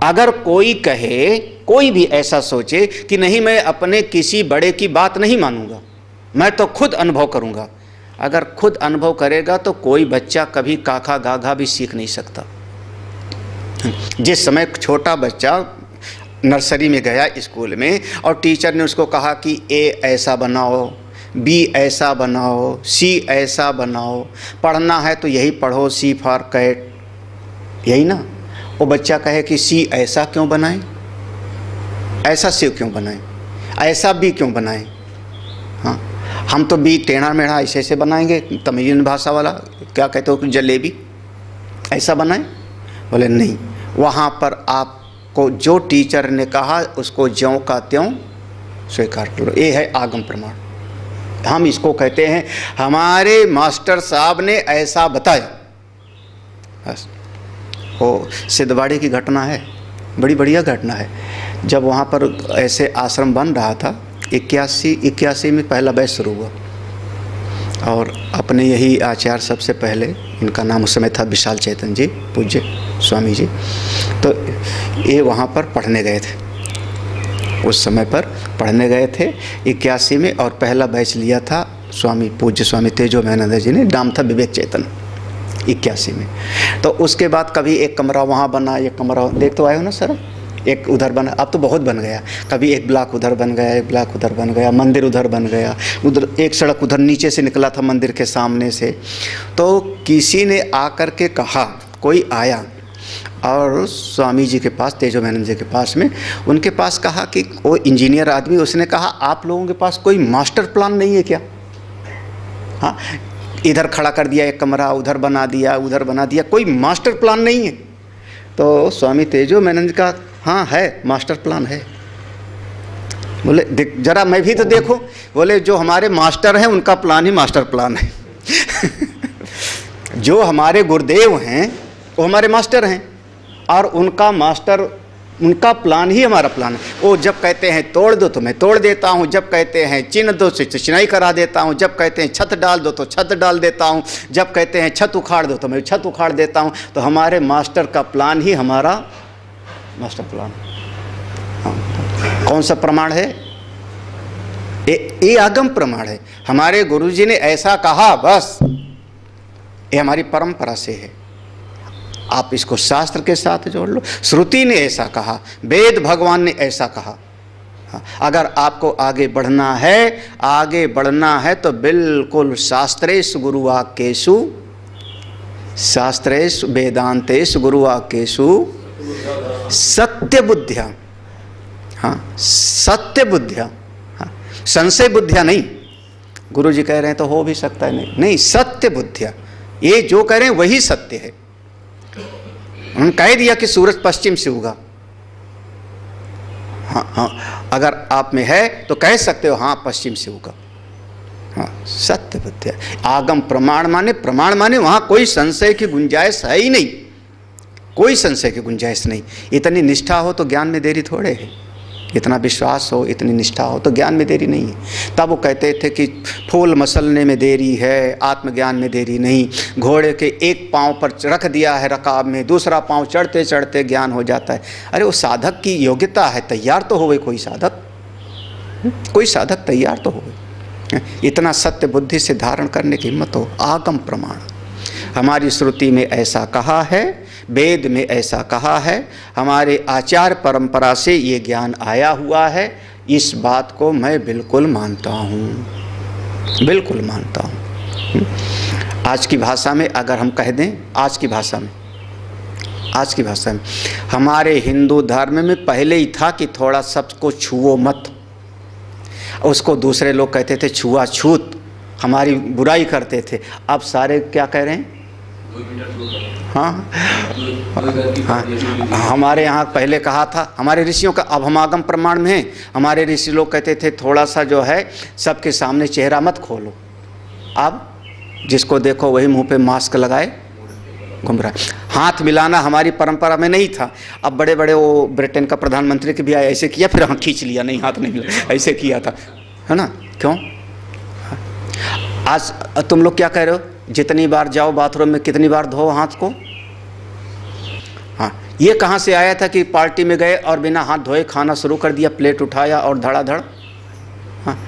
अगर कोई कहे, कोई भी ऐसा सोचे कि नहीं मैं अपने किसी बड़े की बात नहीं मानूंगा, मैं तो खुद अनुभव करूंगा, अगर खुद अनुभव करेगा तो कोई बच्चा कभी काका गाघा भी सीख नहीं सकता। जिस समय छोटा बच्चा नर्सरी में गया स्कूल में और टीचर ने उसको कहा कि ए ऐसा बनाओ, बी ऐसा बनाओ, सी ऐसा बनाओ, पढ़ना है तो यही पढ़ो, सी फॉर कैट, यही ना। वो बच्चा कहे कि सी ऐसा क्यों बनाएं, ऐसा सी क्यों बनाएं, ऐसा बी क्यों बनाएं। हाँ, हम तो बी टेढ़ा मेढ़ा ऐसे ऐसे बनाएंगे, तमिलियन भाषा वाला क्या कहते हो, जलेबी ऐसा बनाएं। बोले नहीं, वहाँ पर आपको जो टीचर ने कहा उसको ज्यों का त्यों स्वीकार कर लो। ये है आगम प्रमाण। हम इसको कहते हैं हमारे मास्टर साहब ने ऐसा बताया। बस वो सिद्धवाड़ी की घटना है, बड़ी बढ़िया घटना है। जब वहाँ पर ऐसे आश्रम बन रहा था, 81 में पहला बैच शुरू हुआ और अपने यही आचार्य सबसे पहले, इनका नाम उस समय था विशाल चैतन्य जी, पूज्य स्वामी जी, तो ये वहाँ पर पढ़ने गए थे, उस समय पर पढ़ने गए थे 81 में। और पहला बैच लिया था स्वामी पूज्य स्वामी तेजोमयानंद जी ने, नाम था विवेक चेतन, 81 में। तो उसके बाद कभी एक कमरा वहाँ बना, एक कमरा देख तो आए हो ना सर, एक उधर बना, अब तो बहुत बन गया, कभी एक ब्लॉक उधर बन गया, एक ब्लॉक उधर बन गया, मंदिर उधर बन गया, उधर एक सड़क उधर नीचे से निकला था मंदिर के सामने से। तो किसी ने आकर के कहा, कोई आया और स्वामी जी के पास, तेजोमानंद जी के पास में, उनके पास कहा कि वो इंजीनियर आदमी, उसने कहा आप लोगों के पास कोई मास्टर प्लान नहीं है क्या? हाँ, इधर खड़ा कर दिया एक कमरा, उधर बना दिया, उधर बना दिया, कोई मास्टर प्लान नहीं है। तो स्वामी तेजोमानंद का हाँ है, मास्टर प्लान है। बोले जरा मैं भी तो देखो। बोले जो हमारे मास्टर हैं उनका प्लान ही मास्टर प्लान है। जो हमारे गुरुदेव हैं वो हमारे मास्टर हैं, और उनका मास्टर, उनका प्लान ही हमारा प्लान है। वो जब कहते हैं तोड़ दो तो मैं तोड़ देता हूँ, जब कहते हैं चिन्ह दो तो चिनाई करा देता हूँ, जब कहते हैं छत डाल दो तो छत डाल देता हूँ, जब कहते हैं छत उखाड़ दो तो मैं छत उखाड़ देता हूँ। तो हमारे मास्टर का प्लान ही हमारा मास्टर प्लान। हाँ, कौन सा प्रमाण है? ये आगम प्रमाण है। हमारे गुरुजी ने ऐसा कहा, बस ये हमारी परंपरा से है। आप इसको शास्त्र के साथ जोड़ लो। श्रुति ने ऐसा कहा, वेद भगवान ने ऐसा कहा। हाँ, अगर आपको आगे बढ़ना है तो बिल्कुल शास्त्रेषु गुरुवाक्येषु, शास्त्रेषु वेदांतेषु गुरुवाक्येषु सत्य बुद्धिया। हाँ, सत्य बुद्धिया, हाँ, संशय बुद्धिया नहीं। गुरुजी कह रहे हैं तो हो भी सकता है, नहीं, सत्य बुद्धिया। ये जो कह रहे हैं वही सत्य है। उन्होंने कह दिया कि सूरज पश्चिम से उगा। हाँ, अगर आप में है तो कह सकते हो हाँ पश्चिम से उगा। हाँ, सत्य बुद्धि है। आगम प्रमाण माने वहाँ कोई संशय की गुंजाइश है ही नहीं, कोई संशय की गुंजाइश नहीं। इतनी निष्ठा हो तो ज्ञान में देरी थोड़े है, इतना विश्वास हो, इतनी निष्ठा हो तो ज्ञान में देरी नहीं है। तब वो कहते थे कि फूल मसलने में देरी है, आत्मज्ञान में देरी नहीं। घोड़े के एक पाँव पर रख दिया है रकाब में, दूसरा पाँव चढ़ते चढ़ते ज्ञान हो जाता है। अरे वो साधक की योग्यता है, तैयार तो होवे कोई साधक, कोई साधक तैयार तो होवे। इतना सत्य बुद्धि से धारण करने की हिम्मत हो। आगम प्रमाण, हमारी श्रुति में ऐसा कहा है, वेद में ऐसा कहा है, हमारे आचार परंपरा से ये ज्ञान आया हुआ है। इस बात को मैं बिल्कुल मानता हूँ, बिल्कुल मानता हूँ। आज की भाषा में अगर हम कह दें, आज की भाषा में हमारे हिंदू धर्म में पहले ही था कि थोड़ा सबको छुओ मत। उसको दूसरे लोग कहते थे छुआछूत, हमारी बुराई करते थे। अब सारे क्या कह रहे हैं? हाँ, हमारे यहाँ पहले कहा था हमारे ऋषियों का, अब हम आगम प्रमाण में हैं। हमारे ऋषि लोग कहते थे थोड़ा सा जो है सबके सामने चेहरा मत खोलो। अब जिसको देखो वही मुंह पे मास्क लगाए घूम रहा है। हाथ मिलाना हमारी परंपरा में नहीं था। अब बड़े बड़े वो ब्रिटेन का प्रधानमंत्री के भी आए, ऐसे किया, फिर हाँ खींच लिया, नहीं हाथ नहीं मिला, ऐसे किया था, है ना? क्यों? आज तुम लोग क्या कह रहे हो? जितनी बार जाओ बाथरूम में कितनी बार धो हाथ को। हाँ, ये कहाँ से आया था कि पार्टी में गए और बिना हाथ धोए खाना शुरू कर दिया, प्लेट उठाया और धड़ाधड़। हाँ,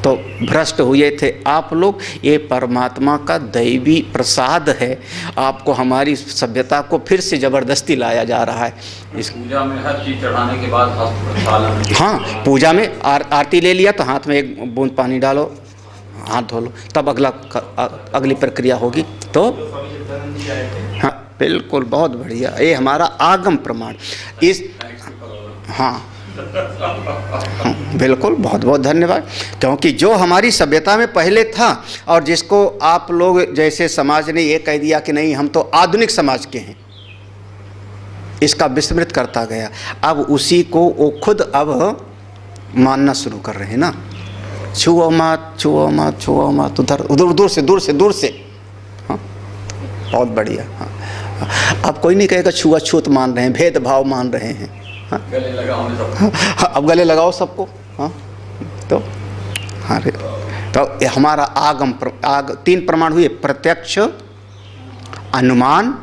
तो भ्रष्ट हुए थे आप लोग। ये परमात्मा का दैवी प्रसाद है। आपको हमारी सभ्यता को फिर से ज़बरदस्ती लाया जा रहा है। इस पूजा में हर चीज़ चढ़ाने के बाद हाथ, हाँ, पूजा में आरती ले लिया तो हाथ में एक बूंद पानी डालो, हाथ धो लो, तब अगली प्रक्रिया होगी। तो हाँ, बिल्कुल, बहुत बढ़िया। ये हमारा आगम प्रमाण। इस हाँ, बिल्कुल, बहुत बहुत धन्यवाद। क्योंकि जो हमारी सभ्यता में पहले था और जिसको आप लोग जैसे समाज ने ये कह दिया कि नहीं हम तो आधुनिक समाज के हैं, इसका विस्मृत करता गया। अब उसी को वो खुद अब मानना शुरू कर रहे हैं ना। छुओ मत, छुओ मत, छुओ मत, उधर उधर दूर से। हाँ, बहुत बढ़िया। हाँ, अब कोई नहीं कहेगा छुआछूत मान रहे हैं, भेदभाव मान रहे हैं। हाँ, गले लगाओ हाँ, अब गले लगाओ सबको। हाँ, तो हाँ रे, तो हमारा आगम तीन प्रमाण हुए, प्रत्यक्ष, अनुमान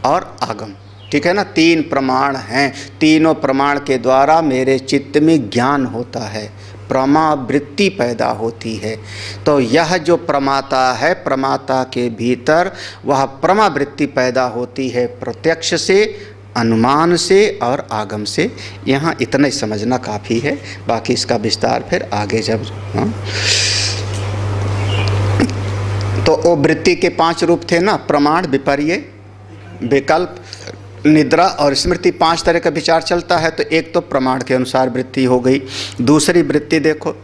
और आगम। ठीक है ना? तीन प्रमाण हैं। तीनों प्रमाण के द्वारा मेरे चित्त में ज्ञान होता है, प्रमावृत्ति पैदा होती है। तो यह जो प्रमाता है, प्रमाता के भीतर वह प्रमावृत्ति पैदा होती है प्रत्यक्ष से, अनुमान से और आगम से। यहाँ इतना ही समझना काफ़ी है, बाकी इसका विस्तार फिर आगे जब। हाँ, तो वो वृत्ति के 5 रूप थे ना, प्रमाण, विपर्य, विकल्प, निद्रा और स्मृति 5 तरह का विचार चलता है। तो एक तो प्रमाण के अनुसार वृत्ति हो गई। दूसरी वृत्ति देखो,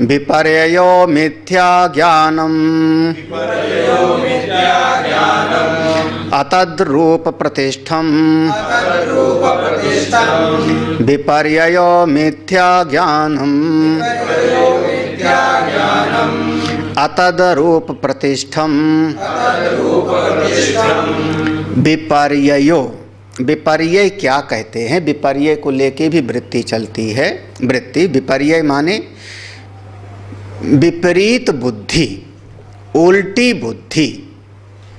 विपर्ययो मिथ्या ज्ञानम अतद्रूप प्रतिष्ठम, विपर्ययो मिथ्या ज्ञानम अतद्रूप प्रतिष्ठम। विपर्ययो, विपर्य क्या कहते हैं? विपर्य को लेके भी वृत्ति चलती है। वृत्ति विपर्य माने विपरीत बुद्धि, उल्टी बुद्धि,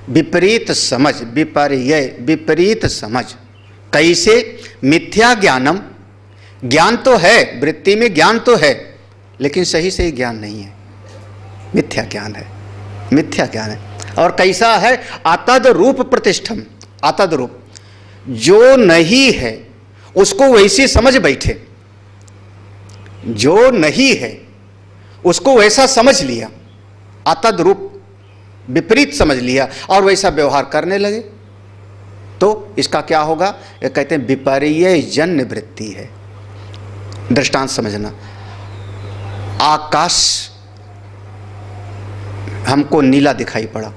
विपरीत समझ। विपर्य विपरीत समझ। कैसे? मिथ्या ज्ञानम, ज्ञान तो है, वृत्ति में ज्ञान तो है, लेकिन सही सही ज्ञान नहीं है, मिथ्या ज्ञान है, मिथ्या ज्ञान है। और कैसा है? अतद रूप प्रतिष्ठम, अतद रूप, जो नहीं है उसको वैसी समझ बैठे, जो नहीं है उसको वैसा समझ लिया, अतद रूप विपरीत समझ लिया और वैसा व्यवहार करने लगे, तो इसका क्या होगा? ये कहते हैं विपर्य जन्य वृत्ति है। दृष्टांत समझना, आकाश हमको नीला दिखाई पड़ा,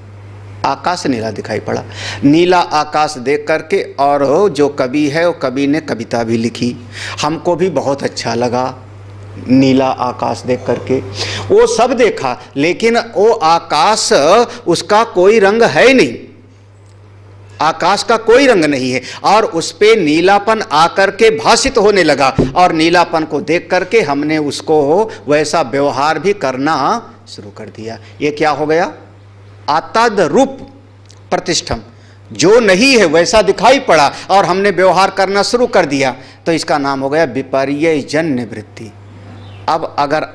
आकाश नीला दिखाई पड़ा, नीला आकाश देख करके, और जो कवि है वो कवि ने कविता भी लिखी, हमको भी बहुत अच्छा लगा नीला आकाश देख करके, वो सब देखा, लेकिन वो आकाश उसका कोई रंग है नहीं, आकाश का कोई रंग नहीं है, और उस पे नीलापन आकर के भासित होने लगा, और नीलापन को देख करके हमने उसको वैसा व्यवहार भी करना शुरू कर दिया। ये क्या हो गया? अतद रूप प्रतिष्ठम, जो नहीं है वैसा दिखाई पड़ा और हमने व्यवहार करना शुरू कर दिया, तो इसका नाम हो गया विपर्य जन्य वृत्ति। अब अगर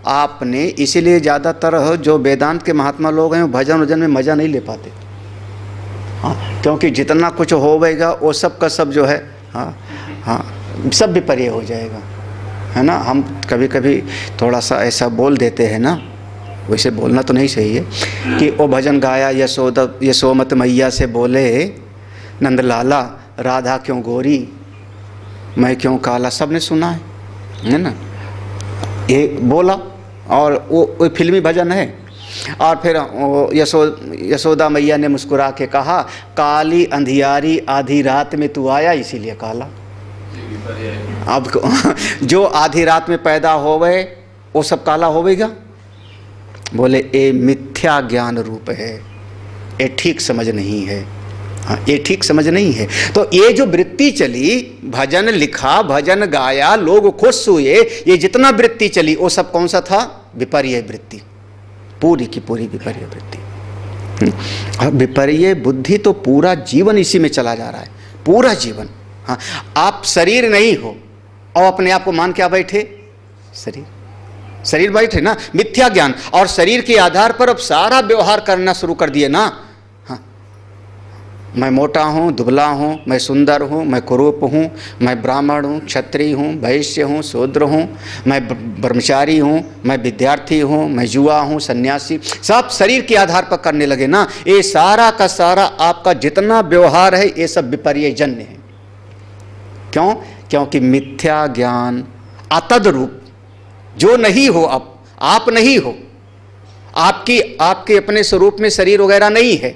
आपने, इसीलिए ज़्यादातर जो वेदांत के महात्मा लोग हैं वो भजन वजन में मज़ा नहीं ले पाते, हाँ, क्योंकि जितना कुछ होवेगा वो सब का सब जो है, हाँ, सब विपर्य हो जाएगा, है ना। हम कभी कभी थोड़ा सा ऐसा बोल देते हैं ना, वैसे बोलना तो नहीं सही है, कि वो भजन गाया यशोमत मैया से बोले नंदलाला राधा क्यों गोरी मैं क्यों काला, सबने सुना है ना, ये बोला, और वो फिल्मी भजन है। और फिर यशोदा मैया ने मुस्कुरा के कहा, काली अंधियारी आधी रात में तू आया इसीलिए काला। अब जो आधी रात में पैदा होवे वो सब काला होवेगा? बोले ये मिथ्या ज्ञान रूप है, ये ठीक समझ नहीं है, हाँ, ये ठीक समझ नहीं है। तो ये जो वृत्ति चली, भजन लिखा, भजन गाया, लोग खुश हुए, ये जितना वृत्ति चली वो सब कौन सा था? विपर्य वृत्ति, पूरी की पूरी विपर्य वृत्ति। और विपर्य बुद्धि तो पूरा जीवन इसी में चला जा रहा है, पूरा जीवन। हाँ, आप शरीर नहीं हो और अपने आप को मान क्या बैठे? शरीर बैठे ना, मिथ्या ज्ञान, और शरीर के आधार पर अब सारा व्यवहार करना शुरू कर दिए ना। हाँ, मैं मोटा हूँ, दुबला हूँ, मैं सुंदर हूँ, मैं कुरूप हूँ, मैं ब्राह्मण हूँ, क्षत्रिय हूँ, वैश्य हूँ, शूद्र हूँ, मैं ब्रह्मचारी हूँ, मैं विद्यार्थी हूँ, मैं युवा हूँ, सन्यासी, सब शरीर के आधार पर करने लगे ना। ये सारा का सारा आपका जितना व्यवहार है ये सब विपर्य जन्य है। क्यों? क्योंकि मिथ्या ज्ञान, अतद रूप, जो नहीं हो, अब आप नहीं हो, आपके अपने स्वरूप में शरीर वगैरह नहीं है,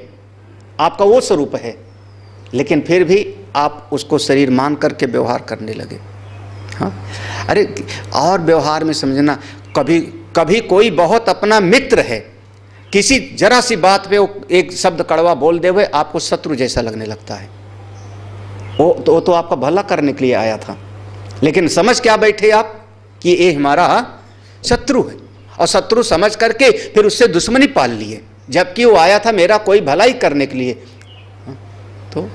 आपका वो स्वरूप है, लेकिन फिर भी आप उसको शरीर मान करके व्यवहार करने लगे। हाँ, अरे और व्यवहार में समझना, कभी कोई बहुत अपना मित्र है, किसी जरा सी बात पे वो एक शब्द कड़वा बोल दे हुए आपको शत्रु जैसा लगने लगता है। वो तो आपका भला करने के लिए आया था, लेकिन समझ क्या बैठे आप कि ये हमारा शत्रु है, और शत्रु समझ करके फिर उससे दुश्मनी पाल लिए, जबकि वो आया था मेरा कोई भलाई करने के लिए। तो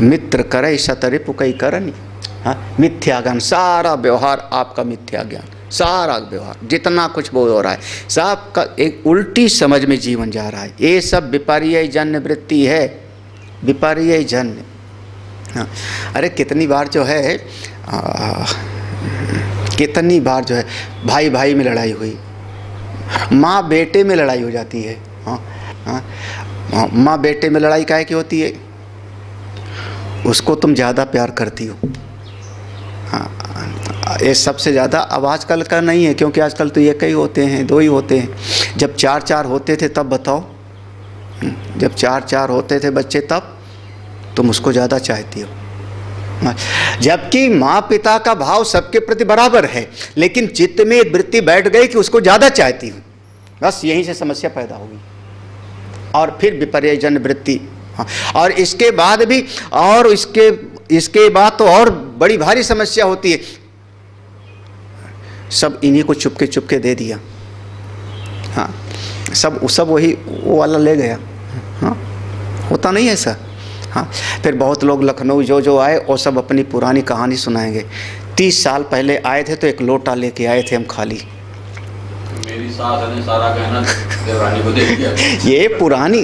मित्र करे शतरे पुकई करनी। मिथ्या ज्ञान, सारा व्यवहार आपका मिथ्या ज्ञान, सारा व्यवहार जितना कुछ वो हो रहा है सब का एक उल्टी समझ में जीवन जा रहा है। ये सब विपर्य जन्य वृत्ति है, विपर्य जन्य। हाँ, अरे कितनी बार जो है कितनी बार जो है भाई भाई में लड़ाई हुई, माँ बेटे में लड़ाई हो जाती है। हाँ, माँ बेटे में लड़ाई काहे की होती है? उसको तुम ज़्यादा प्यार करती हो। हाँ, ये सबसे ज़्यादा। अब आजकल का नहीं है, क्योंकि आजकल तो एक ही होते हैं, दो ही होते हैं। जब 4-4 होते थे तब बताओ, जब 4-4 होते थे बच्चे तब तुम उसको ज़्यादा चाहती हो। जबकि माँ पिता का भाव सबके प्रति बराबर है, लेकिन चित्त में वृत्ति बैठ गई कि उसको ज़्यादा चाहती हूँ, बस यहीं से समस्या पैदा होगी। और फिर विपर्यजन वृत्ति। हाँ, और इसके बाद भी, और इसके बाद तो और बड़ी भारी समस्या होती है। सब इन्हीं को चुपके चुपके दे दिया। हाँ, सब वही वो वाला ले गया। हाँ, होता नहीं ऐसा। हाँ, फिर बहुत लोग लखनऊ जो आए वो सब अपनी पुरानी कहानी सुनाएंगे। 30 साल पहले आए थे तो एक लोटा लेके आए थे हम खाली। मेरी सास ने सारा गहना देवरानी को दे दिया। ये पुरानी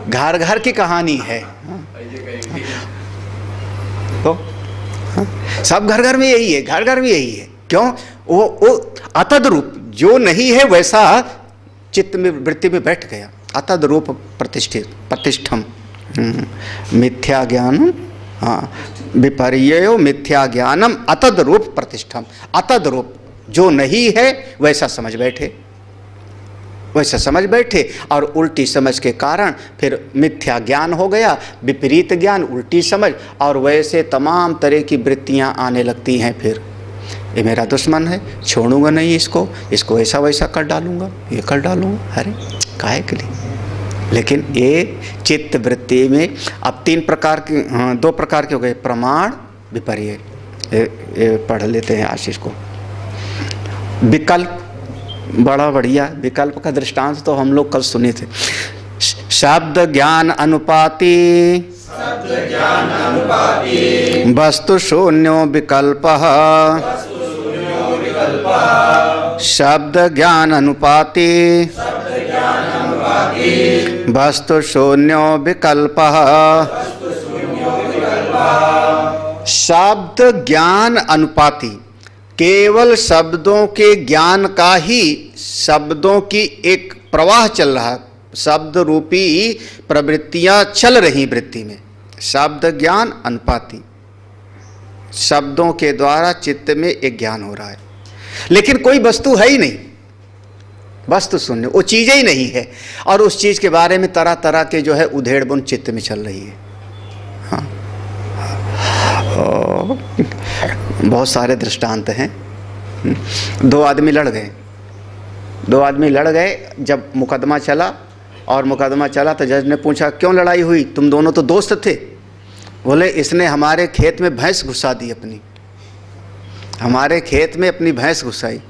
घर घर की कहानी है। तो हाँ, सब घर घर में यही है, घर घर में यही है। क्यों? वो अतद रूप जो नहीं है वैसा चित्त में वृत्ति में बैठ गया। अतद रूप प्रतिष्ठम मिथ्या ज्ञानम। हाँ, विपर्ययो मिथ्या ज्ञानम अतद रूप प्रतिष्ठम। अतद रूप जो नहीं है वैसा समझ बैठे, वैसा समझ बैठे, और उल्टी समझ के कारण फिर मिथ्या ज्ञान हो गया, विपरीत ज्ञान, उल्टी समझ, और वैसे तमाम तरह की वृत्तियां आने लगती हैं। फिर ये मेरा दुश्मन है, छोड़ूंगा नहीं इसको ऐसा वैसा कर डालूंगा, ये कर डालूंगा। अरे काहे के लिए? लेकिन ये चित्त वृत्ति में अब 3 प्रकार के, हाँ 2 प्रकार के हो गए, प्रमाण विपर्य। ये पढ़ लेते हैं आशीष को। विकल्प, बड़ा बढ़िया विकल्प का दृष्टांत तो हम लोग कल सुने थे। शब्द ज्ञान अनुपाति वस्तु शून्यो विकल्प। शब्द ज्ञान अनुपाति वस्तु शून्यो विकल्प। शब्द ज्ञान अनुपाति, केवल शब्दों के ज्ञान का ही, शब्दों की एक प्रवाह चल रहा है, शब्द रूपी प्रवृत्तियां चल रही वृत्ति में। शब्द ज्ञान अनुपाति, शब्दों के द्वारा चित्त में एक ज्ञान हो रहा है, लेकिन कोई वस्तु है ही नहीं, वस्तु शून्य, वो चीज़ ही नहीं है। और उस चीज़ के बारे में तरह तरह के जो है उधेड़ बुन चित्त में चल रही है। हाँ, बहुत सारे दृष्टांत हैं। 2 आदमी लड़ गए। जब मुकदमा चला तो जज ने पूछा क्यों लड़ाई हुई, तुम दोनों तो दोस्त थे। बोले इसने हमारे खेत में भैंस घुसा दी, हमारे खेत में अपनी भैंस घुसाई।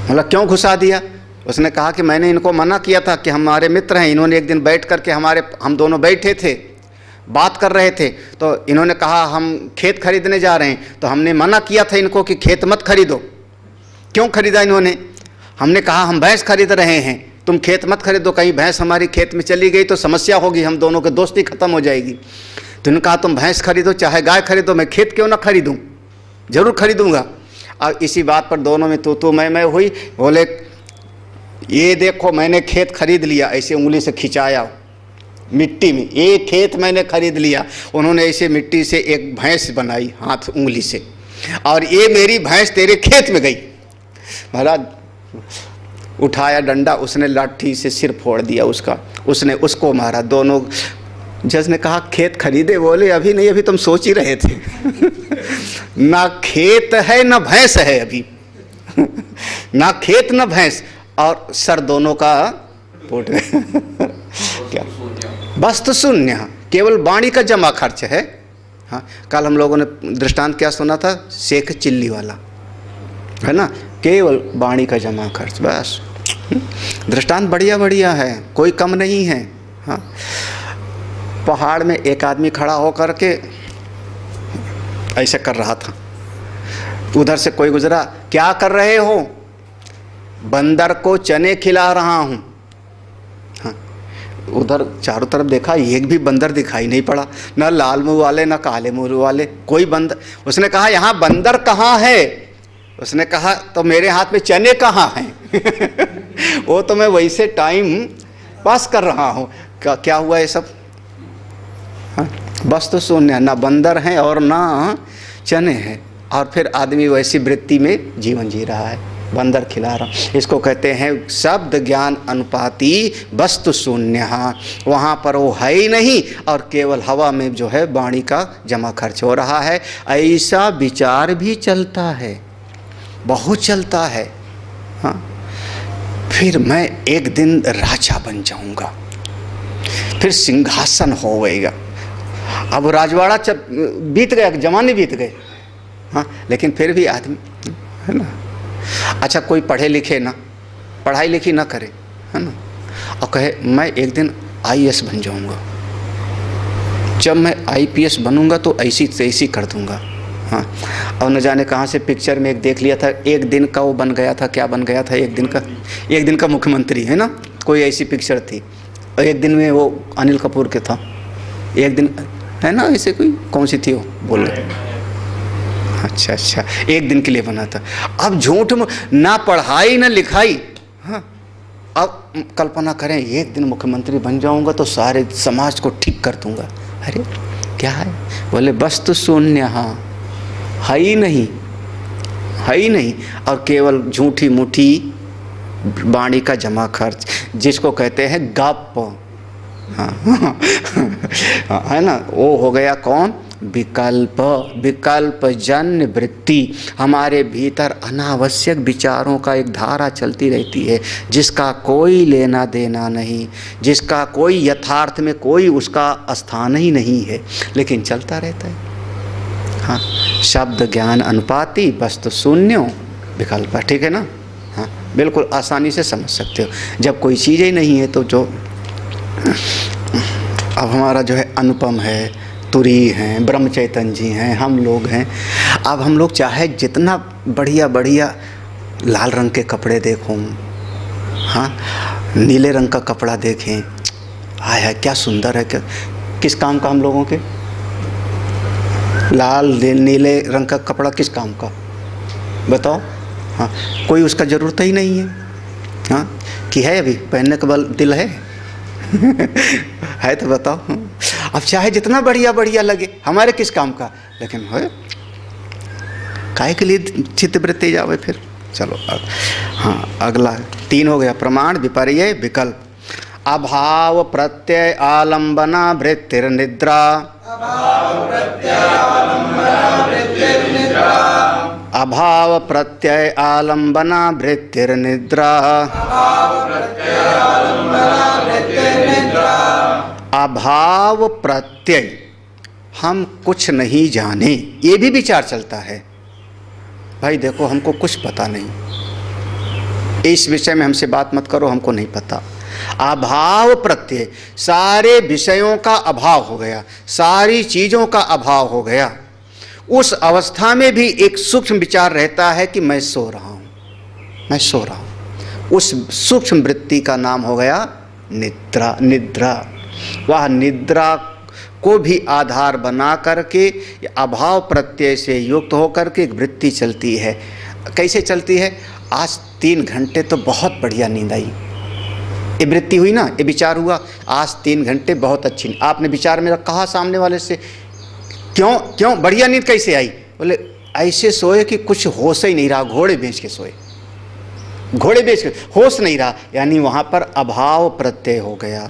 मतलब क्यों घुसा दिया? उसने कहा कि मैंने इनको मना किया था कि हमारे मित्र हैं, इन्होंने एक दिन बैठ करके हम दोनों बैठे थे, बात कर रहे थे, तो इन्होंने कहा हम खेत खरीदने जा रहे हैं, तो हमने मना किया था इनको कि खेत मत खरीदो। क्यों खरीदा इन्होंने? हमने कहा हम भैंस खरीद रहे हैं, तुम खेत मत खरीदो, कहीं भैंस हमारी खेत में चली गई तो समस्या होगी, हम दोनों की दोस्ती खत्म हो जाएगी। तो उन्होंने कहा तुम भैंस खरीदो चाहे गाय खरीदो, मैं खेत क्यों ना खरीदूँ, जरूर खरीदूँगा। अब इसी बात पर दोनों में तू मैं हुई। बोले ये देखो मैंने खेत खरीद लिया, ऐसे उंगली से खिंचाया मिट्टी में, ये खेत मैंने खरीद लिया। उन्होंने ऐसे मिट्टी से एक भैंस बनाई हाथ उंगली से, और ये मेरी भैंस तेरे खेत में गई। महाराज उठाया डंडा, उसने लाठी से सिर फोड़ दिया उसका, उसने उसको मारा। दोनों, जज ने कहा खेत खरीदे? बोले अभी नहीं, अभी तुम सोच ही रहे थे। ना खेत है ना भैंस है अभी, ना खेत ना भैंस, और सर दोनों का फूट गया। क्या वस्तु शून्य, केवल वाणी का जमा खर्च है। हाँ, कल हम लोगों ने दृष्टांत क्या सुना था, शेख चिल्ली वाला, है ना, केवल वाणी का जमा खर्च, बस। दृष्टांत बढ़िया बढ़िया है, कोई कम नहीं है। हाँ, पहाड़ में एक आदमी खड़ा होकर के ऐसे कर रहा था, उधर से कोई गुजरा, क्या कर रहे हो? बंदर को चने खिला रहा हूँ। हाँ, उधर चारों तरफ देखा, एक भी बंदर दिखाई नहीं पड़ा, ना लाल मुंह वाले ना काले मुंह वाले, कोई बंदर। उसने कहा यहाँ बंदर कहाँ है? उसने कहा तो मेरे हाथ में चने कहाँ हैं? वो तो मैं वैसे टाइम पास कर रहा हूँ। क्या हुआ ये सब? हाँ? वस्तु शून्य, ना बंदर हैं और ना चने हैं, और फिर आदमी वैसी वृत्ति में जीवन जी रहा है, बंदर खिला रहा। इसको कहते हैं शब्द ज्ञान अनुपाती वस्तु शून्य। वहाँ पर वो है ही नहीं और केवल हवा में जो है वाणी का जमा खर्च हो रहा है। ऐसा विचार भी चलता है, बहुत चलता है। हाँ, फिर मैं एक दिन राजा बन जाऊंगा, फिर सिंहासन होवेगा। अब राजवाड़ा बीत गया, जमाने बीत गए। हाँ, लेकिन फिर भी आदमी है ना, अच्छा कोई पढ़े लिखे ना, पढ़ाई लिखी ना करे, है ना, और कहे मैं एक दिन IAS बन जाऊंगा, जब मैं IPS बनूंगा तो ऐसी तैसी कर दूंगा। हाँ, और न जाने कहाँ से पिक्चर में एक देख लिया था, एक दिन का वो बन गया था, क्या बन गया था, एक दिन का मुख्यमंत्री, है ना, कोई ऐसी पिक्चर थी। और एक दिन में वो अनिल कपूर के था, एक दिन, है ना, ऐसे कोई कौन सी थी वो बोल रहे। अच्छा, एक दिन के लिए बना था। अब झूठ में ना पढ़ाई ना लिखाई। हाँ, अब कल्पना करें एक दिन मुख्यमंत्री बन जाऊंगा तो सारे समाज को ठीक कर दूंगा। अरे क्या है, बोले वस्तु शून्य। हाँ, है ही नहीं, है ही नहीं, और केवल झूठी मूठी वाणी का जमा खर्च, जिसको कहते हैं गप। हाँ, है ना, वो हो गया कौन, विकल्प। विकल्प जन्य वृत्ति, हमारे भीतर अनावश्यक विचारों का एक धारा चलती रहती है, जिसका कोई लेना देना नहीं, जिसका कोई यथार्थ में कोई उसका स्थान ही नहीं है, लेकिन चलता रहता है। हाँ, शब्द ज्ञान अनुपाती वस्तु शून्यो विकल्प, ठीक है ना। हाँ, बिल्कुल आसानी से समझ सकते हो। जब कोई चीज़ ही नहीं है तो जो अब हमारा जो है अनुपम है, तुरी हैं, ब्रह्म चैतन्य जी हैं, हम लोग हैं। अब हम लोग चाहे जितना बढ़िया बढ़िया लाल रंग के कपड़े देखूं, हाँ, नीले रंग का कपड़ा देखें, आया क्या सुंदर है, क्या किस काम का हम लोगों के लाल नीले रंग का कपड़ा किस काम का बताओ। हाँ, कोई उसका ज़रूरत ही नहीं है। हाँ, कि है अभी पहनने का बल दिल है है तो बताओ। अब चाहे जितना बढ़िया बढ़िया लगे, हमारे किस काम का, लेकिन है काहे के लिए चित्तवृत्ति जावे फिर। चलो हाँ, अगला 3 हो गया, प्रमाण विपर्य विकल्प। अभाव प्रत्यय आलंबना वृत्तिर्निद्रा। अभाव प्रत्यय आलंबना वृत्तिर्निद्रा। अभाव प्रत्यय, हम कुछ नहीं जाने, ये भी विचार चलता है। भाई देखो, हमको कुछ पता नहीं, इस विषय में हमसे बात मत करो, हमको नहीं पता। अभाव प्रत्यय, सारे विषयों का अभाव हो गया, सारी चीज़ों का अभाव हो गया। उस अवस्था में भी एक सूक्ष्म विचार रहता है कि मैं सो रहा हूँ, मैं सो रहा हूँ। उस सूक्ष्म वृत्ति का नाम हो गया निद्रा। निद्रा, वह निद्रा को भी आधार बना करके अभाव प्रत्यय से युक्त होकर के एक वृत्ति चलती है। कैसे चलती है, आज 3 घंटे तो बहुत बढ़िया नींद आई, ये वृत्ति हुई ना, ये विचार हुआ, आज 3 घंटे बहुत अच्छी। आपने विचार में कहा सामने वाले से, क्यों बढ़िया नींद कैसे आई, बोले ऐसे सोए कि कुछ होश ही नहीं रहा, घोड़े बेच के सोए, घोड़े बेच के होश नहीं रहा, यानी वहाँ पर अभाव प्रत्यय हो गया।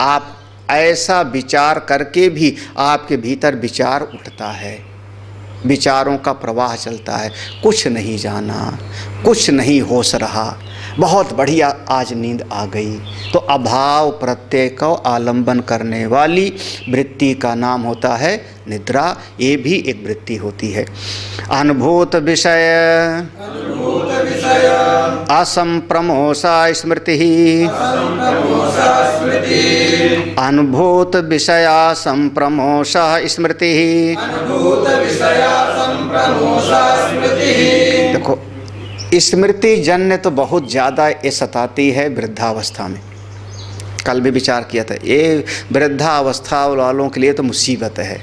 आप ऐसा विचार करके भी आपके भीतर विचार उठता है, विचारों का प्रवाह चलता है, कुछ नहीं जाना, कुछ नहीं होश रहा, बहुत बढ़िया आज नींद आ गई। तो अभाव प्रत्यय को आलंबन करने वाली वृत्ति का नाम होता है निद्रा। ये भी एक वृत्ति होती है। अनुभूत विषय असंप्रमोषा स्मृति। अनुभूत विषया संप्रमोषा स्मृति। देखो, स्मृति जन्य तो बहुत ज़्यादा ये सताती है वृद्धावस्था में। कल भी विचार किया था, ये वृद्धावस्था वालों के लिए तो मुसीबत है।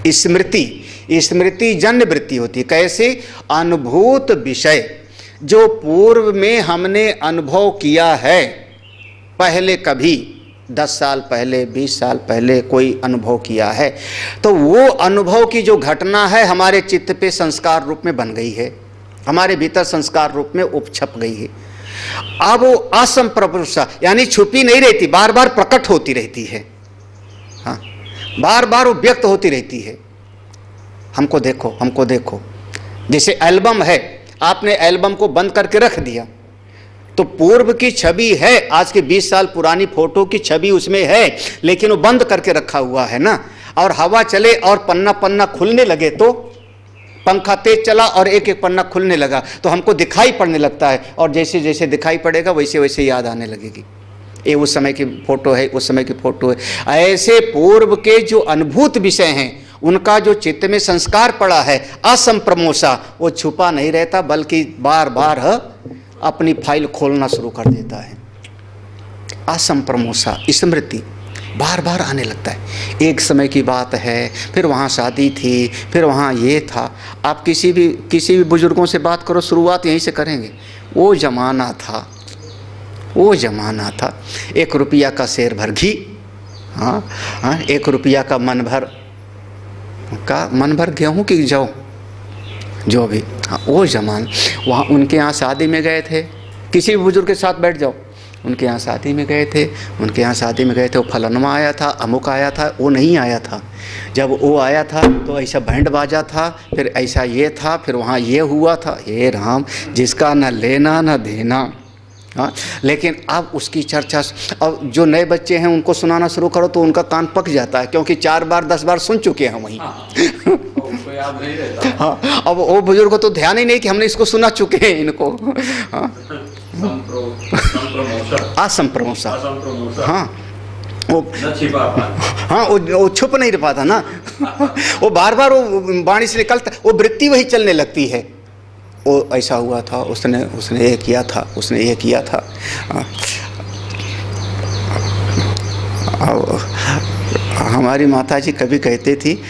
स्मृति जन्य वृत्ति होती है। कैसे, अनुभूत विषय, जो पूर्व में हमने अनुभव किया है पहले कभी, 10 साल पहले, 20 साल पहले कोई अनुभव किया है, तो वो अनुभव की जो घटना है हमारे चित्त पे संस्कार रूप में बन गई है, हमारे भीतर संस्कार रूप में उपछप गई है। अब वो असंप्रभुषा यानी छुपी नहीं रहती, बार बार प्रकट होती रहती है। हाँ, बार बार वो व्यक्त होती रहती है। हमको देखो, हमको देखो। जैसे एल्बम है, आपने एल्बम को बंद करके रख दिया तो पूर्व की छवि है, आज के 20 साल पुरानी फोटो की छवि उसमें है, लेकिन वो बंद करके रखा हुआ है ना। और हवा चले और पन्ना पन्ना खुलने लगे, तो पंखा तेज चला और एक एक पन्ना खुलने लगा तो हमको दिखाई पड़ने लगता है, और जैसे जैसे दिखाई पड़ेगा वैसे वैसे याद आने लगेगी। ये उस समय की फोटो है, उस समय की फोटो है। ऐसे पूर्व के जो अनुभूत विषय हैं उनका जो चित्त में संस्कार पड़ा है असंप्रमोषा, वो छुपा नहीं रहता, बल्कि बार बार अपनी फाइल खोलना शुरू कर देता है। असंप्रमोषा स्मृति बार बार आने लगता है। एक समय की बात है, फिर वहाँ शादी थी, फिर वहाँ ये था। आप किसी भी बुजुर्गों से बात करो, शुरुआत यहीं से करेंगे। वो ज़माना था, वो ज़माना था, 1 रुपया का शेर भर घी, हाँ हाँ, 1 रुपया का मन भर गेहूँ की जौ, जो भी, हाँ वो ज़माना। वहाँ उनके यहाँ शादी में गए थे, किसी भी बुजुर्ग के साथ बैठ जाओ, उनके यहाँ शादी में गए थे, उनके यहाँ शादी में गए थे, वो फलनमा आया था, अमुक आया था, वो नहीं आया था। जब वो आया था तो ऐसा बैंड बाजा था, फिर ऐसा ये था, फिर वहाँ ये हुआ था। हे राम, जिसका न लेना न देना। हाँ, लेकिन अब उसकी चर्चा, और जो नए बच्चे हैं उनको सुनाना शुरू करो तो उनका कान पक जाता है, क्योंकि 4 बार 10 बार सुन चुके हैं वहीं। याद नहीं रहता। हाँ, अब वो बुजुर्ग को तो ध्यान ही नहीं कि हमने इसको सुना चुके हैं इनको। हाँ, असंप्रमोषा, हाँ वो हाँ वो छुप नहीं पाता ना। वो बार बार वो वाणी से निकलता, वो वृत्ति वही चलने लगती है। वो ऐसा हुआ था, उसने ये किया था, उसने ये किया था। हमारी माताजी कभी कहती थी,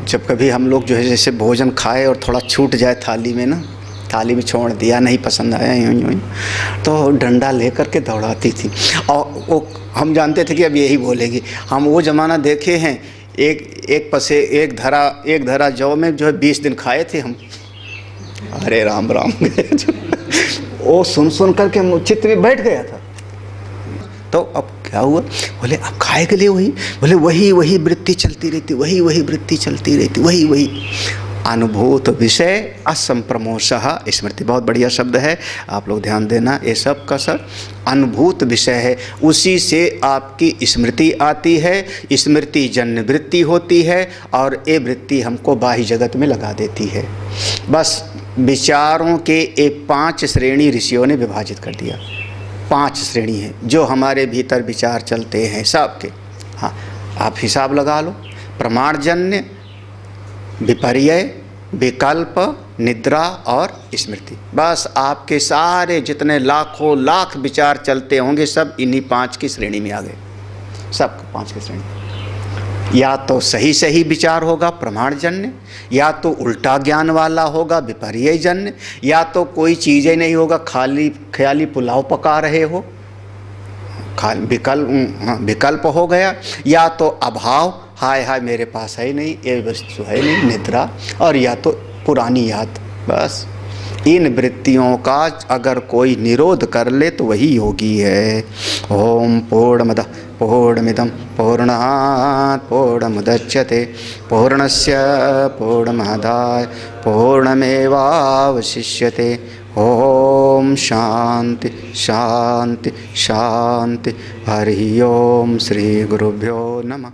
जब कभी हम लोग जो है जैसे भोजन खाए और थोड़ा छूट जाए थाली में ना, थाली में छोड़ दिया, नहीं पसंद आया, यूँ तो डंडा लेकर के दौड़ाती थी। और वो हम जानते थे कि अब यही बोलेगी। हम वो ज़माना देखे हैं, एक धरा जौ में जो है 20 दिन खाए थे हम। अरे राम राम। वो सुन करके चित्त में बैठ गया था। तो अब क्या हुआ, बोले अब खाए के लिए वही, बोले वही वृत्ति चलती रहती, वही वृत्ति चलती रहती, वही अनुभूत विषय असंप्रमोषः स्मृति। बहुत बढ़िया शब्द है, आप लोग ध्यान देना। ये सब का सब अनुभूत विषय है, उसी से आपकी स्मृति आती है, स्मृति जन्य वृत्ति होती है, और ये वृत्ति हमको बाह्य जगत में लगा देती है। बस विचारों के एक 5 श्रेणी ऋषियों ने विभाजित कर दिया। 5 श्रेणी हैं जो हमारे भीतर विचार चलते हैं सबके। हाँ, आप हिसाब लगा लो, प्रमाणजन्य, विपर्यय, विकल्प, निद्रा और स्मृति। बस आपके सारे जितने लाखों लाख विचार चलते होंगे सब इन्हीं 5 की श्रेणी में आ गए। सब 5 की श्रेणी। या तो सही विचार होगा प्रमाणजन्य, या तो उल्टा ज्ञान वाला होगा विपर्ययजन्य, या तो कोई चीज़ें नहीं होगा, खाली ख्याली पुलाव पका रहे हो, विकल्प हो गया, या तो अभाव, हाय मेरे पास है नहीं, ये वस्तु है नहीं, निद्रा, और या तो पुरानी याद। बस इन वृत्तियों का अगर कोई निरोध कर ले तो वही योगी है। ओम पूर्णमदः पूर्णमिदं पूर्णात् पूर्णमुदच्यते पूर्णस्य पूर्णमादाय पूर्णमेवावशिष्यते। ओम शांति शांति शांति। हरि ओम। श्री गुरुभ्यो नमः।